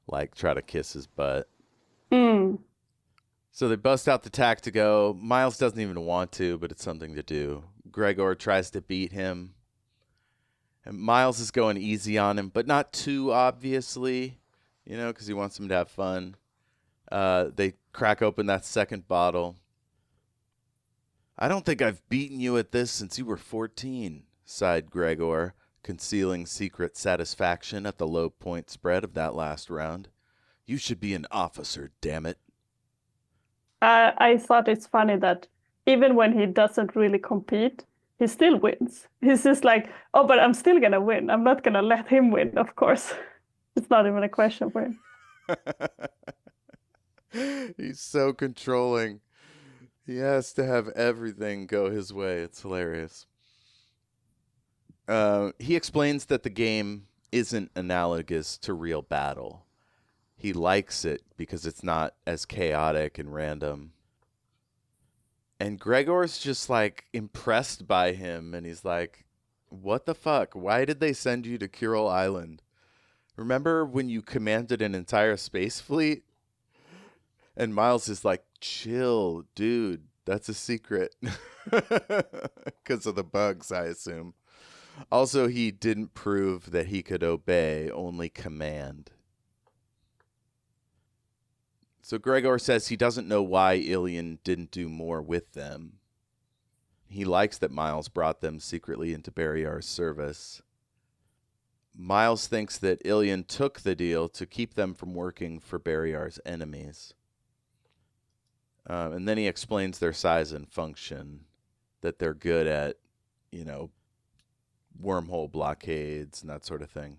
like try to kiss his butt. Mm. So they bust out the Tactigo. Miles doesn't even want to, but it's something to do. Gregor tries to beat him. And Miles is going easy on him, but not too obviously, because he wants him to have fun. They crack open that second bottle. I don't think I've beaten you at this since you were 14, sighed Gregor, concealing secret satisfaction at the low point spread of that last round. You should be an officer, damn it. I thought it's funny that even when he doesn't really compete, he still wins. He's just like, oh, but I'm still gonna win. I'm not gonna let him win, of course. It's not even a question for him. He's so controlling. He has to have everything go his way. It's hilarious. He explains that the game isn't analogous to real battle. He likes it because it's not as chaotic and random. And Gregor's just like impressed by him, and he's like, what the fuck? Why did they send you to Kuril Island? Remember when you commanded an entire space fleet? And Miles is like, chill, dude. That's a secret. Because of the bugs, I assume. Also, he didn't prove that he could obey, only command. So Gregor says he doesn't know why Illyan didn't do more with them. He likes that Miles brought them secretly into Barrier's service. Miles thinks that Illyan took the deal to keep them from working for Barrier's enemies. And then he explains their size and function, that they're good at, wormhole blockades and that sort of thing.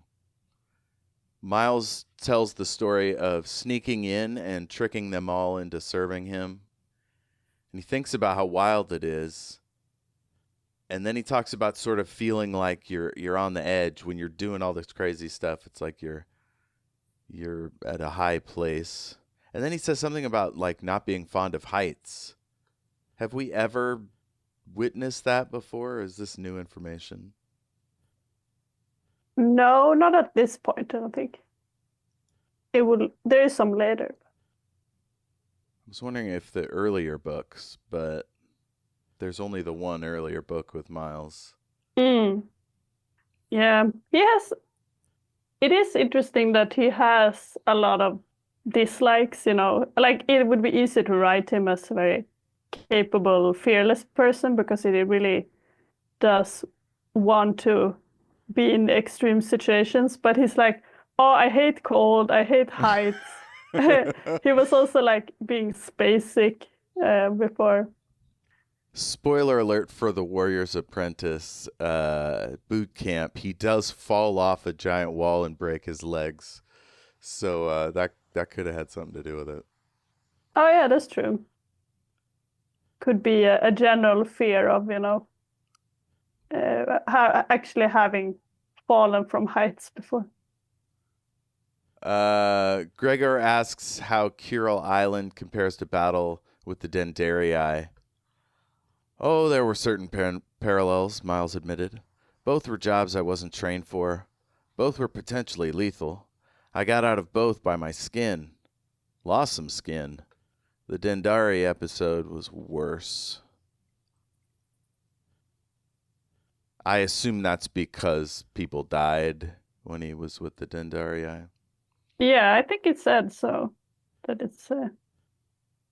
Miles tells the story of sneaking in and tricking them all into serving him. And he thinks about how wild it is. And then he talks about sort of feeling like you're on the edge when you're doing all this crazy stuff. It's like you're at a high place. And then he says something about like not being fond of heights. Have we ever witnessed that before? Or is this new information? No, not at this point, I don't think. It will. There is some later. I was wondering if the earlier books, but there's only the one earlier book with Miles. Mm. Yeah, he has. it is interesting that he has a lot of dislikes, like it would be easy to write him as a very capable, fearless person because he really does want to be in extreme situations, but he's like, oh, I hate cold, I hate heights. He was also like being space sick before. Spoiler alert for the Warrior's Apprentice boot camp. He does fall off a giant wall and break his legs. So that could have had something to do with it. Oh yeah, that's true. Could be a general fear of, actually having fallen from heights before. Gregor asks how Kuril Island compares to battle with the Dendarii. Oh, there were certain parallels, Miles admitted. Both were jobs I wasn't trained for. Both were potentially lethal. I got out of both by my skin. Lost some skin. The Dendari episode was worse. I assume that's because people died when he was with the Dendarii. Yeah, I think it said so, that it's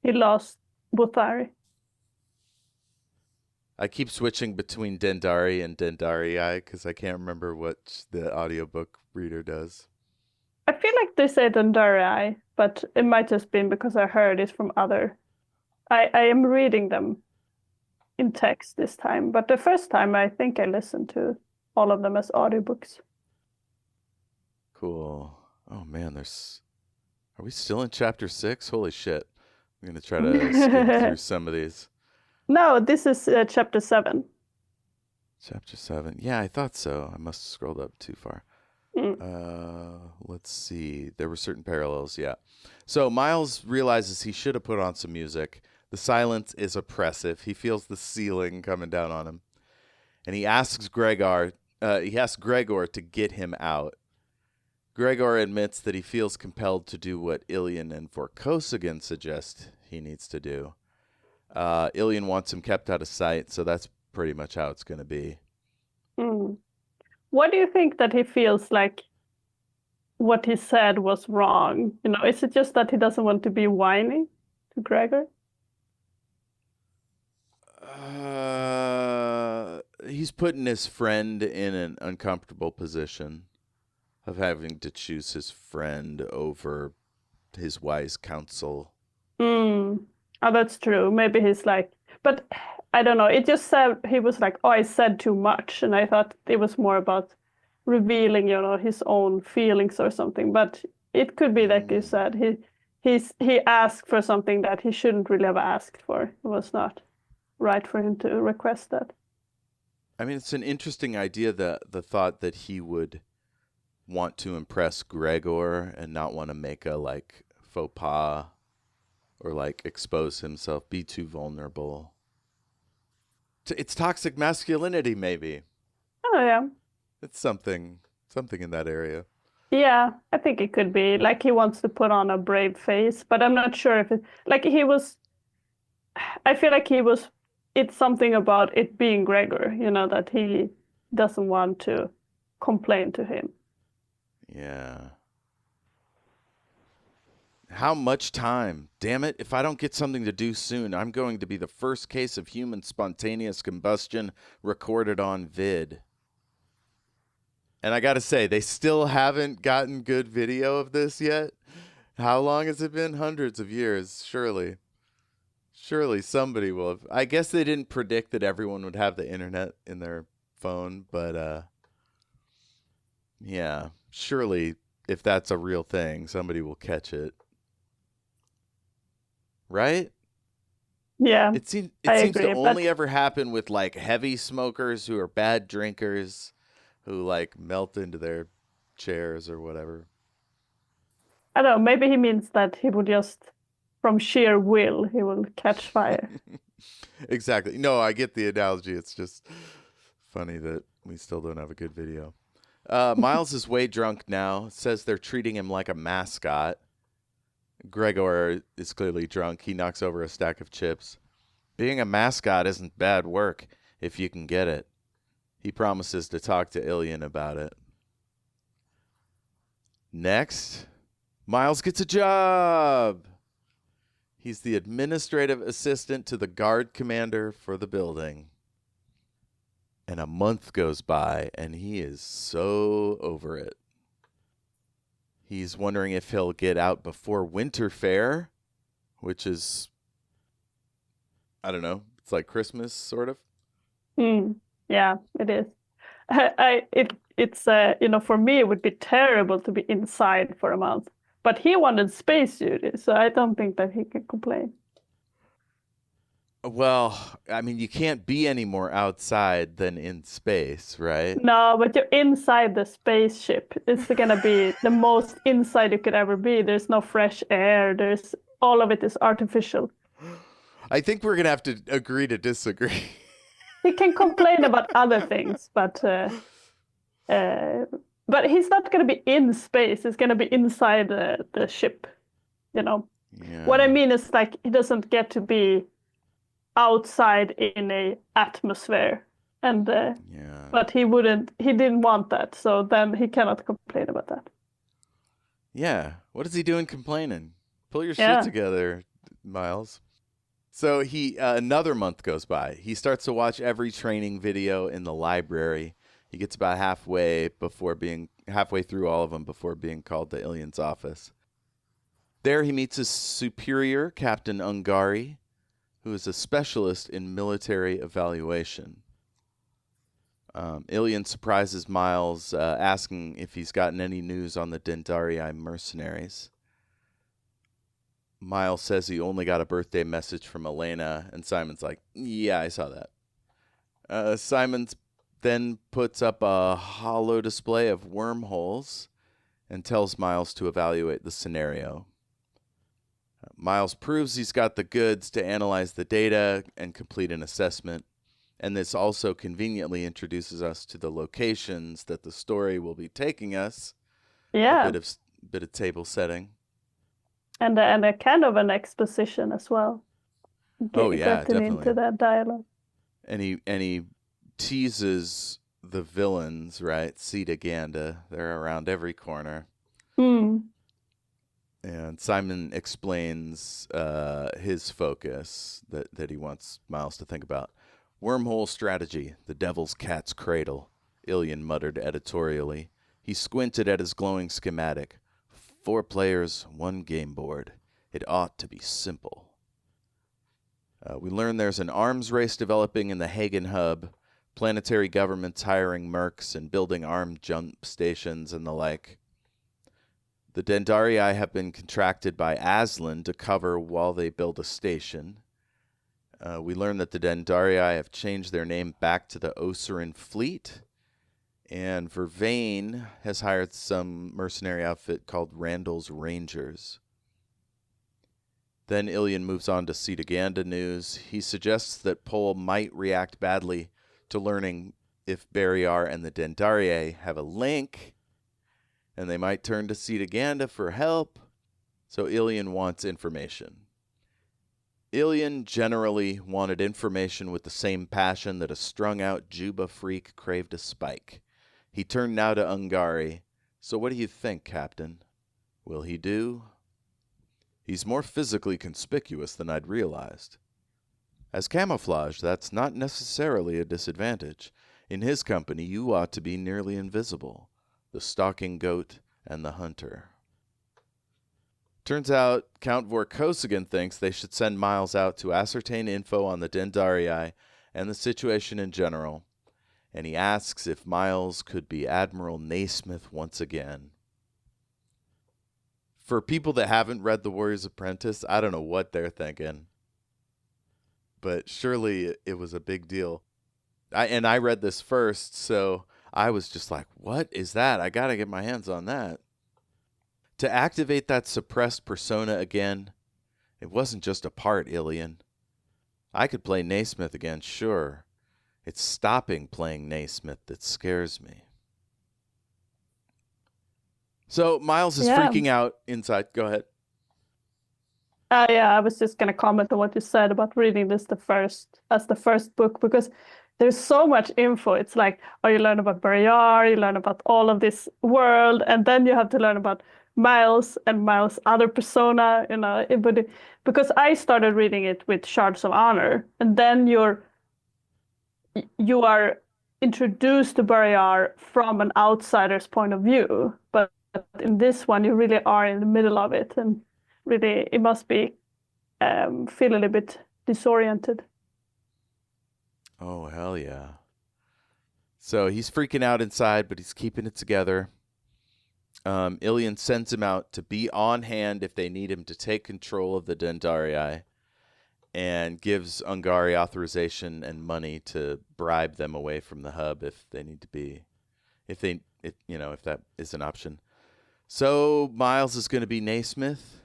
he lost Buthari. I keep switching between Dendari and Dendarii because I can't remember what the audiobook reader does. I feel like they say Dundari, but it might just been because I heard it from other. I am reading them in text this time, but the first time I think I listened to all of them as audiobooks. Cool. Oh man, are we still in chapter 6? Holy shit. I'm going to try to skim through some of these. No, this is chapter 7. Chapter 7. Yeah, I thought so. I must have scrolled up too far. Let's see. There were certain parallels, yeah. So Miles realizes he should have put on some music. The silence is oppressive. He feels the ceiling coming down on him. And he asks Gregor to get him out. Gregor admits that he feels compelled to do what Illyan and Vorkosigan suggest he needs to do. Illyan wants him kept out of sight, so that's pretty much how it's going to be. What do you think that he feels like what he said was wrong? Is it just that he doesn't want to be whiny to Gregor? He's putting his friend in an uncomfortable position of having to choose his friend over his wise counsel. Oh, that's true. Maybe he's like, but I don't know. It just said he was like, oh, I said too much, and I thought it was more about revealing, his own feelings or something. But it could be like you said, he asked for something that he shouldn't really have asked for. It was not right for him to request that. I mean, it's an interesting idea, the thought that he would want to impress Gregor and not want to make a like faux pas or like expose himself, be too vulnerable. It's toxic masculinity, maybe. Oh yeah. It's something in that area. Yeah, I think it could be like he wants to put on a brave face, but I'm not sure if it like he was. I feel like it's something about it being Gregor, that he doesn't want to complain to him. Yeah. How much time? Damn it. If I don't get something to do soon, I'm going to be the first case of human spontaneous combustion recorded on vid. And I got to say, they still haven't gotten good video of this yet. How long has it been? Hundreds of years, surely. Surely somebody will have. I guess they didn't predict that everyone would have the internet in their phone, but yeah, surely if that's a real thing, somebody will catch it. Right? Yeah, It seems agree, to only ever happen with like heavy smokers who are bad drinkers who like melt into their chairs or whatever. I don't know, maybe he means that he will just, from sheer will, he will catch fire. Exactly. No, I get the analogy. It's just funny that we still don't have a good video. Miles is way drunk now. Says they're treating him like a mascot. Gregor is clearly drunk. He knocks over a stack of chips. Being a mascot isn't bad work if you can get it. He promises to talk to Illyan about it. Next, Miles gets a job. He's the administrative assistant to the guard commander for the building. And a month goes by, and he is so over it. He's wondering if he'll get out before winter fair, which is, I don't know, it's like Christmas, sort of. Yeah, it is. It's for me, it would be terrible to be inside for a month. But he wanted space duty, so I don't think that he can complain. Well, I mean, you can't be any more outside than in space, right? No, but you're inside the spaceship. It's gonna be the most inside you could ever be. There's no fresh air. All of it is artificial. I think we're gonna have to agree to disagree. He can complain about other things, but he's not gonna be in space. He's gonna be inside the ship. Yeah. What I mean is, like, he doesn't get to be outside in a atmosphere, and but he didn't want that, so then he cannot complain about that. Yeah, what is he doing complaining? Pull your shit together, Miles. So he another month goes by. He starts to watch every training video in the library. He gets about halfway through all of them before being called to Illyan's office. There he meets his superior, Captain Ungari, who is a specialist in military evaluation. Illyan surprises Miles, asking if he's gotten any news on the Dendarii mercenaries. Miles says he only got a birthday message from Elena, and Simon's like, yeah, I saw that. Simon then puts up a hollow display of wormholes and tells Miles to evaluate the scenario. Miles proves he's got the goods to analyze the data and complete an assessment, and this also conveniently introduces us to the locations that the story will be taking us. Yeah. A bit of table setting. And a kind of an exposition as well. Getting definitely into that dialogue. And he teases the villains, right? Sita Ganda. They're around every corner. And Simon explains his focus that he wants Miles to think about. Wormhole strategy, the devil's cat's cradle, Illyan muttered editorially. He squinted at his glowing schematic. 4 players, 1 game board. It ought to be simple. We learn there's an arms race developing in the Hagen hub, planetary governments hiring mercs and building armed jump stations and the like. The Dendarii have been contracted by Aslan to cover while they build a station. We learn that the Dendarii have changed their name back to the Oseran Fleet, and Vervain has hired some mercenary outfit called Randall's Rangers. Then Illyan moves on to Sitaganda news. He suggests that Pol might react badly to learning if Barriar and the Dendarii have a link, and they might turn to Sitaganda for help. So Illyan wants information. Illyan generally wanted information with the same passion that a strung-out Juba freak craved a spike. He turned now to Ungari. So what do you think, Captain? Will he do? He's more physically conspicuous than I'd realized. As camouflage, that's not necessarily a disadvantage. In his company, you ought to be nearly invisible. The stalking goat and the hunter. Turns out Count Vorkosigan thinks they should send Miles out to ascertain info on the Dendarii and the situation in general, and he asks if Miles could be Admiral Naismith once again. For people that haven't read The Warrior's Apprentice, I don't know what they're thinking, but surely it was a big deal. I read this first, so I was just like, what is that? I gotta get my hands on that. To activate that suppressed persona again, it wasn't just a part, Illyan. I could play Naismith again, sure. It's stopping playing Naismith that scares me. So Miles is freaking out inside. Go ahead. I was just going to comment on what you said about reading this as the first book, because there's so much info. It's like, oh, you learn about Barrier, you learn about all of this world, and then you have to learn about Miles and Miles' other persona, because I started reading it with Shards of Honor, and then you are introduced to Barrier from an outsider's point of view. But in this one, you really are in the middle of it, and really, it must be feeling a bit disoriented. Oh, hell yeah. So he's freaking out inside, but he's keeping it together. Illyan sends him out to be on hand if they need him to take control of the Dendarii, and gives Ungari authorization and money to bribe them away from the hub if they need to be, if that is an option. So Miles is going to be Naismith,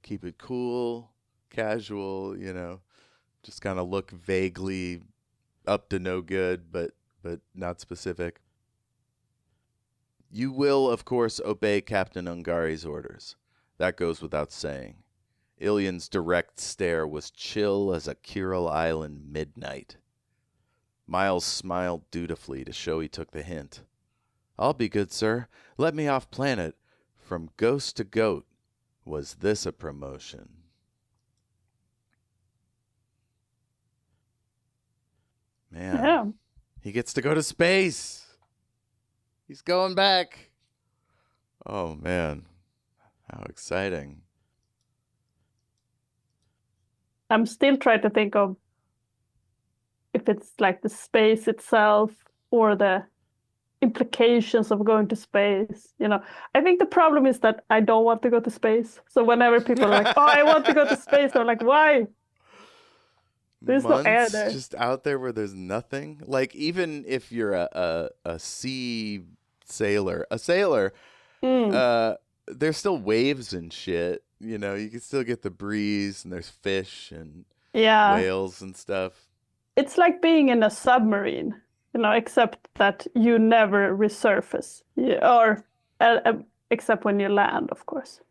keep it cool, casual, just kind of look vaguely up to no good, but not specific. You will, of course, obey Captain Ungari's orders. That goes without saying. Illyan's direct stare was chill as a Kuril Island midnight. Miles smiled dutifully to show he took the hint. I'll be good, sir. Let me off planet. From ghost to goat. Was this a promotion? Man, Yeah. he gets to go to space. He's going back. Oh, man. How exciting. I'm still trying to think of if it's like the space itself or the implications of going to space. I think the problem is that I don't want to go to space. So whenever people are like, oh, I want to go to space, I'm like, why? There's no air there. Just out there where there's nothing. Like, even if you're a sea sailor, there's still waves and shit. You can still get the breeze, and there's fish and whales and stuff. It's like being in a submarine, except that you never resurface, or except when you land, of course.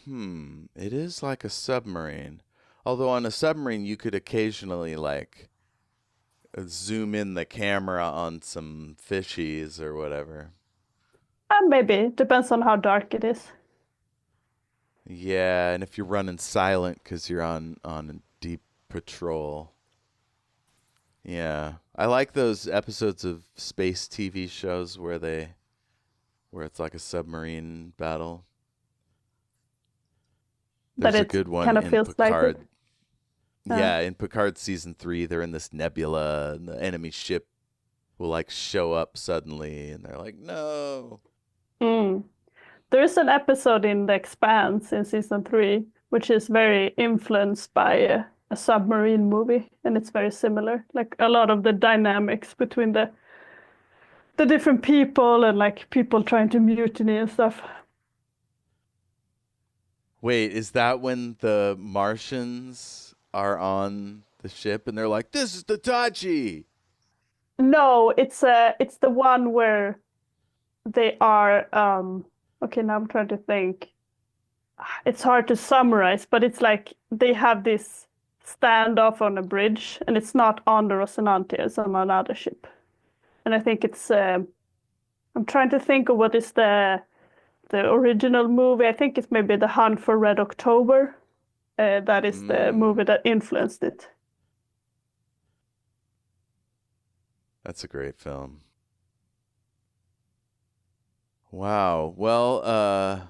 It is like a submarine. Although on a submarine, you could occasionally, like, zoom in the camera on some fishies or whatever. Maybe. Depends on how dark it is. Yeah, and if you're running silent because you're on a deep patrol. Yeah. I like those episodes of space TV shows where it's like a submarine battle. There's a good one kind of in feels Picard. like it. Yeah, in Picard season 3, they're in this nebula, and the enemy ship will like show up suddenly, and they're like, "No." There is an episode in The Expanse in season 3, which is very influenced by a submarine movie, and it's very similar. Like a lot of the dynamics between the different people and like people trying to mutiny and stuff. Wait, is that when the Martians are on the ship and they're like, "This is the Tachi"? No, it's the one where they are okay, now I'm trying to think. It's hard to summarize, but it's like they have this standoff on a bridge, and it's not on the Rocinante, it's on another ship. And I think it's I'm trying to think of what is the original movie. I think it's maybe The Hunt for Red October. That is the movie that influenced it. That's a great film. Wow. Well,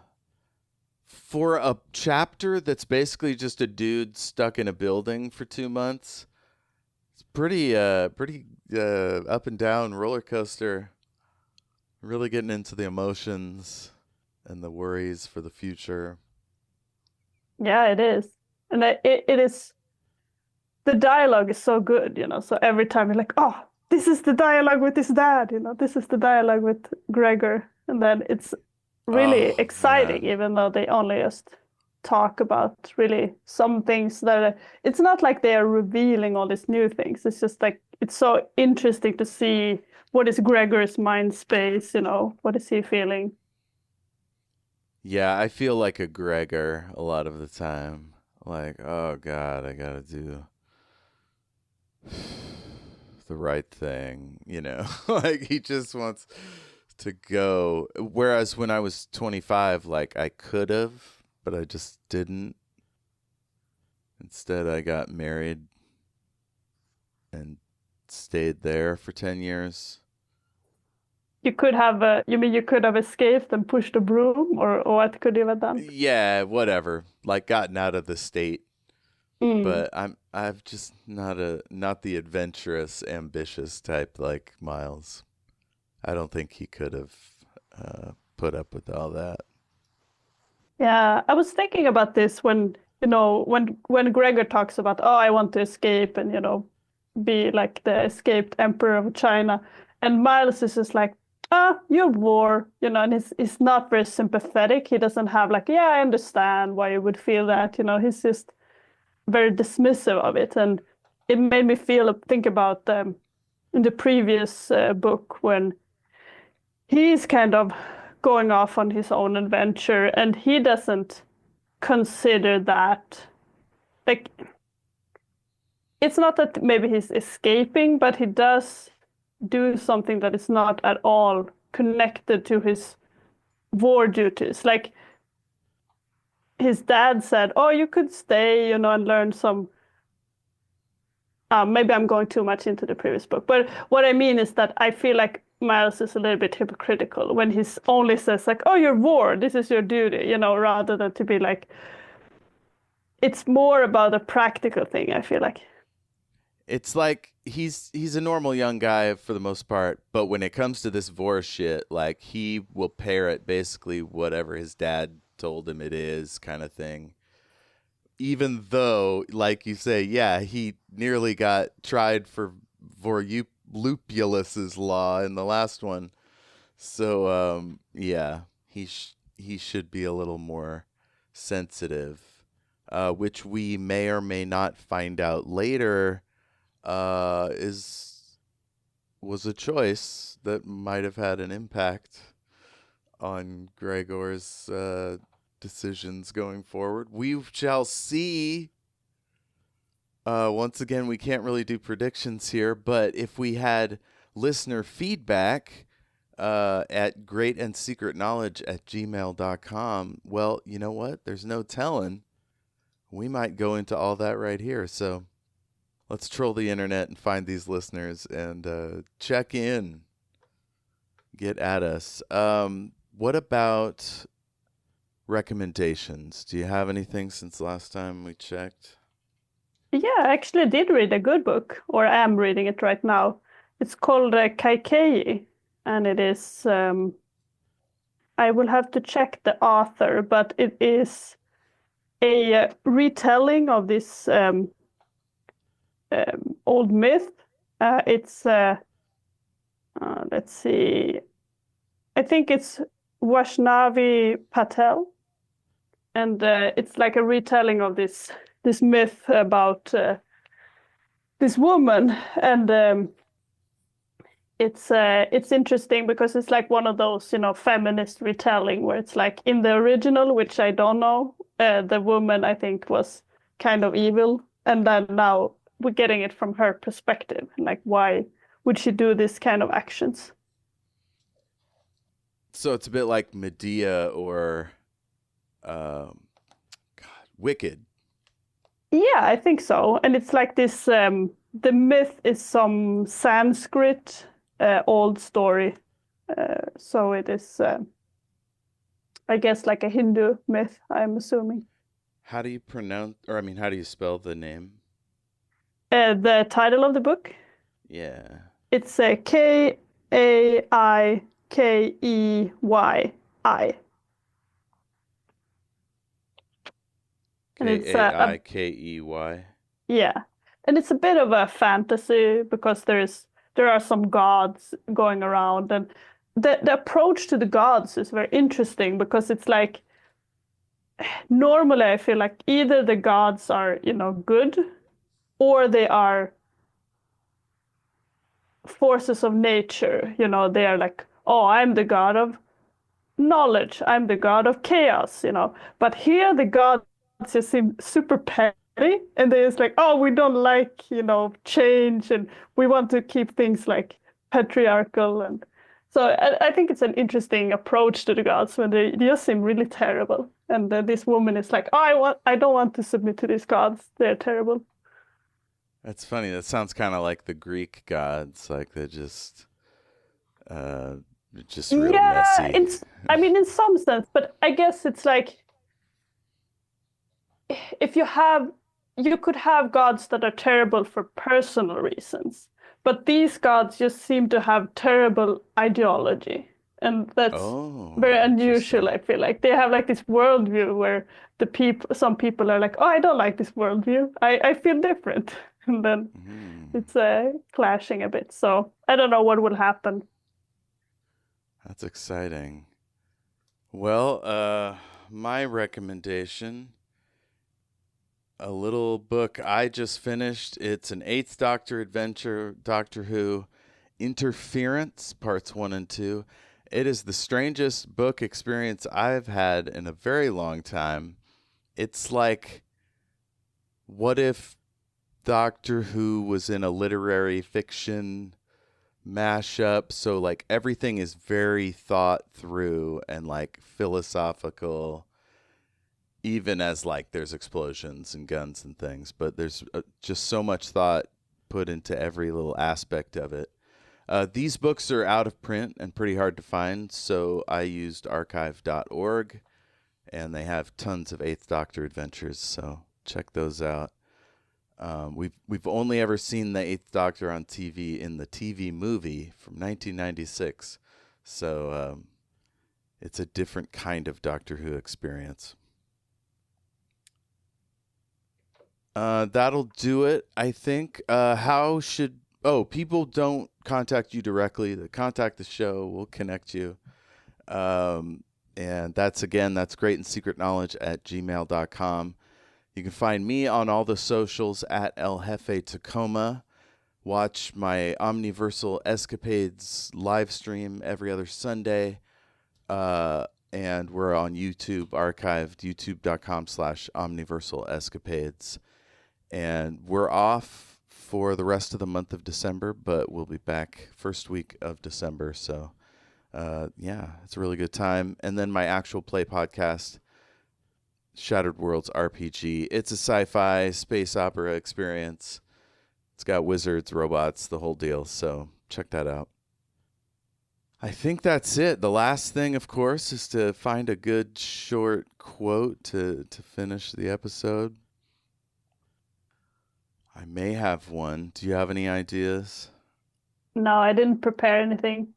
for a chapter that's basically just a dude stuck in a building for 2 months, it's pretty up and down roller coaster. Really getting into the emotions and the worries for the future. Yeah, it is. And it is, the dialogue is so good, so every time you're like, oh, this is the dialogue with his dad, this is the dialogue with Gregor. And then it's really exciting, man. even though they only just talk about really some things that it's not like they are revealing all these new things. It's just like, it's so interesting to see what is Gregor's mind space, what is he feeling? Yeah, I feel like a Gregor a lot of the time. Like, oh God, I gotta do the right thing, like he just wants to go. Whereas when I was 25, like I could have, but I just didn't. Instead, I got married and stayed there for 10 years. You could have, you mean you could have escaped and pushed a broom, or what could you have done? Yeah, whatever. Like gotten out of the state, Mm. but I've just not the adventurous, ambitious type like Miles. I don't think he could have put up with all that. Yeah, I was thinking about this when, when Gregor talks about, oh, I want to escape and, be like the escaped emperor of China. And Miles is just like, ah, you're war, and he's not very sympathetic. He doesn't have like, yeah, I understand why you would feel that, he's just very dismissive of it. And it made me think about in the previous book when he's kind of going off on his own adventure and he doesn't consider that like it's not that maybe he's escaping, but he does do something that is not at all connected to his war duties. Like his dad said, oh, you could stay, and learn some. Maybe I'm going too much into the previous book, but what I mean is that I feel like Miles is a little bit hypocritical when he only says like, "Oh, you're war. This is your duty," rather than to be like, it's more about a practical thing. I feel like. It's like he's a normal young guy for the most part, but when it comes to this Vor shit, like he will parrot basically whatever his dad told him it is, kind of thing. Even though, like you say, yeah, he nearly got tried for Lupulus's law in the last one. So, yeah, he should be a little more sensitive, which we may or may not find out later is was a choice that might have had an impact on Gregor's decisions going forward. We shall see. Once again, we can't really do predictions here, but if we had listener feedback at greatandsecretknowledge@gmail.com, well, you know what? There's no telling. We might go into all that right here. So let's troll the internet and find these listeners and check in. Get at us. What about recommendations? Do you have anything since last time we checked? Yeah, I actually did read a good book, or am reading it right now. It's called Kaikei, and it is. I will have to check the author, but it is a retelling of this old myth. It's let's see. I think it's Vaishnavi Patel, and it's like a retelling of this myth about this woman, and it's interesting because it's like one of those feminist retelling where it's like in the original, which I don't know, the woman I think was kind of evil, and then now we're getting it from her perspective, like why would she do this kind of actions? So it's a bit like Medea or God, Wicked. Yeah, I think so. And it's like this the myth is some Sanskrit old story. So it is I guess like a Hindu myth, I'm assuming. How do you pronounce, or I mean, how do you spell the name? The title of the book, Yeah. it's Kaikei. And it's Kaikey. yeah. And it's a bit of a fantasy because there are some gods going around, and the approach to the gods is very interesting because it's like normally I feel like either the gods are, good, or they are forces of nature. They are like, oh, I'm the god of knowledge, I'm the god of chaos. But here the gods just seem super petty and they're just like, oh, we don't like, change, and we want to keep things like patriarchal. And so I think it's an interesting approach to the gods when they just seem really terrible. And then this woman is like, oh, I don't want to submit to these gods. They're terrible. That's funny. That sounds kind of like the Greek gods. Like they're just real Yeah, messy. in some sense, but I guess it's like if you could have gods that are terrible for personal reasons, but these gods just seem to have terrible ideology, and that's Oh, very unusual. interesting. I feel like they have like this worldview where some people are like, oh, I don't like this worldview. I feel different, and then Mm, it's clashing a bit. So I don't know what will happen. that's exciting. Well, my recommendation, a little book I just finished. It's an Eighth Doctor adventure, Doctor Who, Interference, parts 1 and 2. It is the strangest book experience I've had in a very long time. It's like, what if Doctor Who was in a literary fiction mashup? So, like, everything is very thought through and, like, philosophical, even as, like, there's explosions and guns and things. But there's just so much thought put into every little aspect of it. These books are out of print and pretty hard to find, so I used archive.org, and they have tons of Eighth Doctor adventures, so check those out. We've only ever seen the Eighth Doctor on TV in the TV movie from 1996, so it's a different kind of Doctor Who experience. That'll do it, I think. How should people don't contact you directly? They contact the show. We'll connect you. And that's great and secret knowledge at gmail.com. You can find me on all the socials at El Jefe Tacoma. Watch my Omniversal Escapades live stream every other Sunday. And we're on YouTube, archived, youtube.com/Omniversal Escapades. And we're off for the rest of the month of December, but we'll be back first week of December. So, it's a really good time. And then my actual play podcast, Shattered Worlds RPG. It's a sci-fi space opera experience. It's got wizards, robots, the whole deal. So check that out. I think that's it. The last thing, of course, is to find a good short quote to finish the episode. I may have one. Do you have any ideas? No, I didn't prepare anything.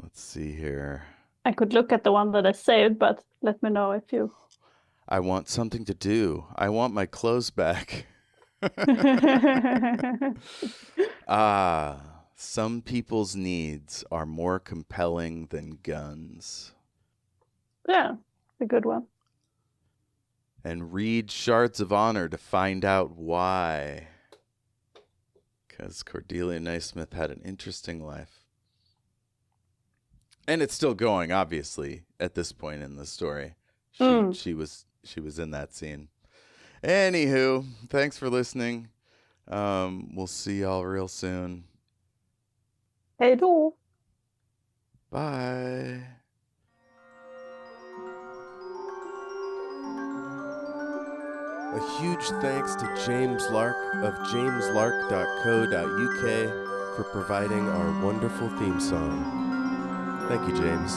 Let's see here. I could look at the one that I saved, but let me know if you. I want something to do. I want my clothes back. Some people's needs are more compelling than guns. Yeah, a good one. And read Shards of Honor to find out why. Because Cordelia Naismith had an interesting life. And it's still going, obviously, at this point in the story. She was in that scene. Anywho, thanks for listening. We'll see y'all real soon. Hej då! Bye. A huge thanks to James Lark of jameslark.co.uk for providing our wonderful theme song. Thank you, James.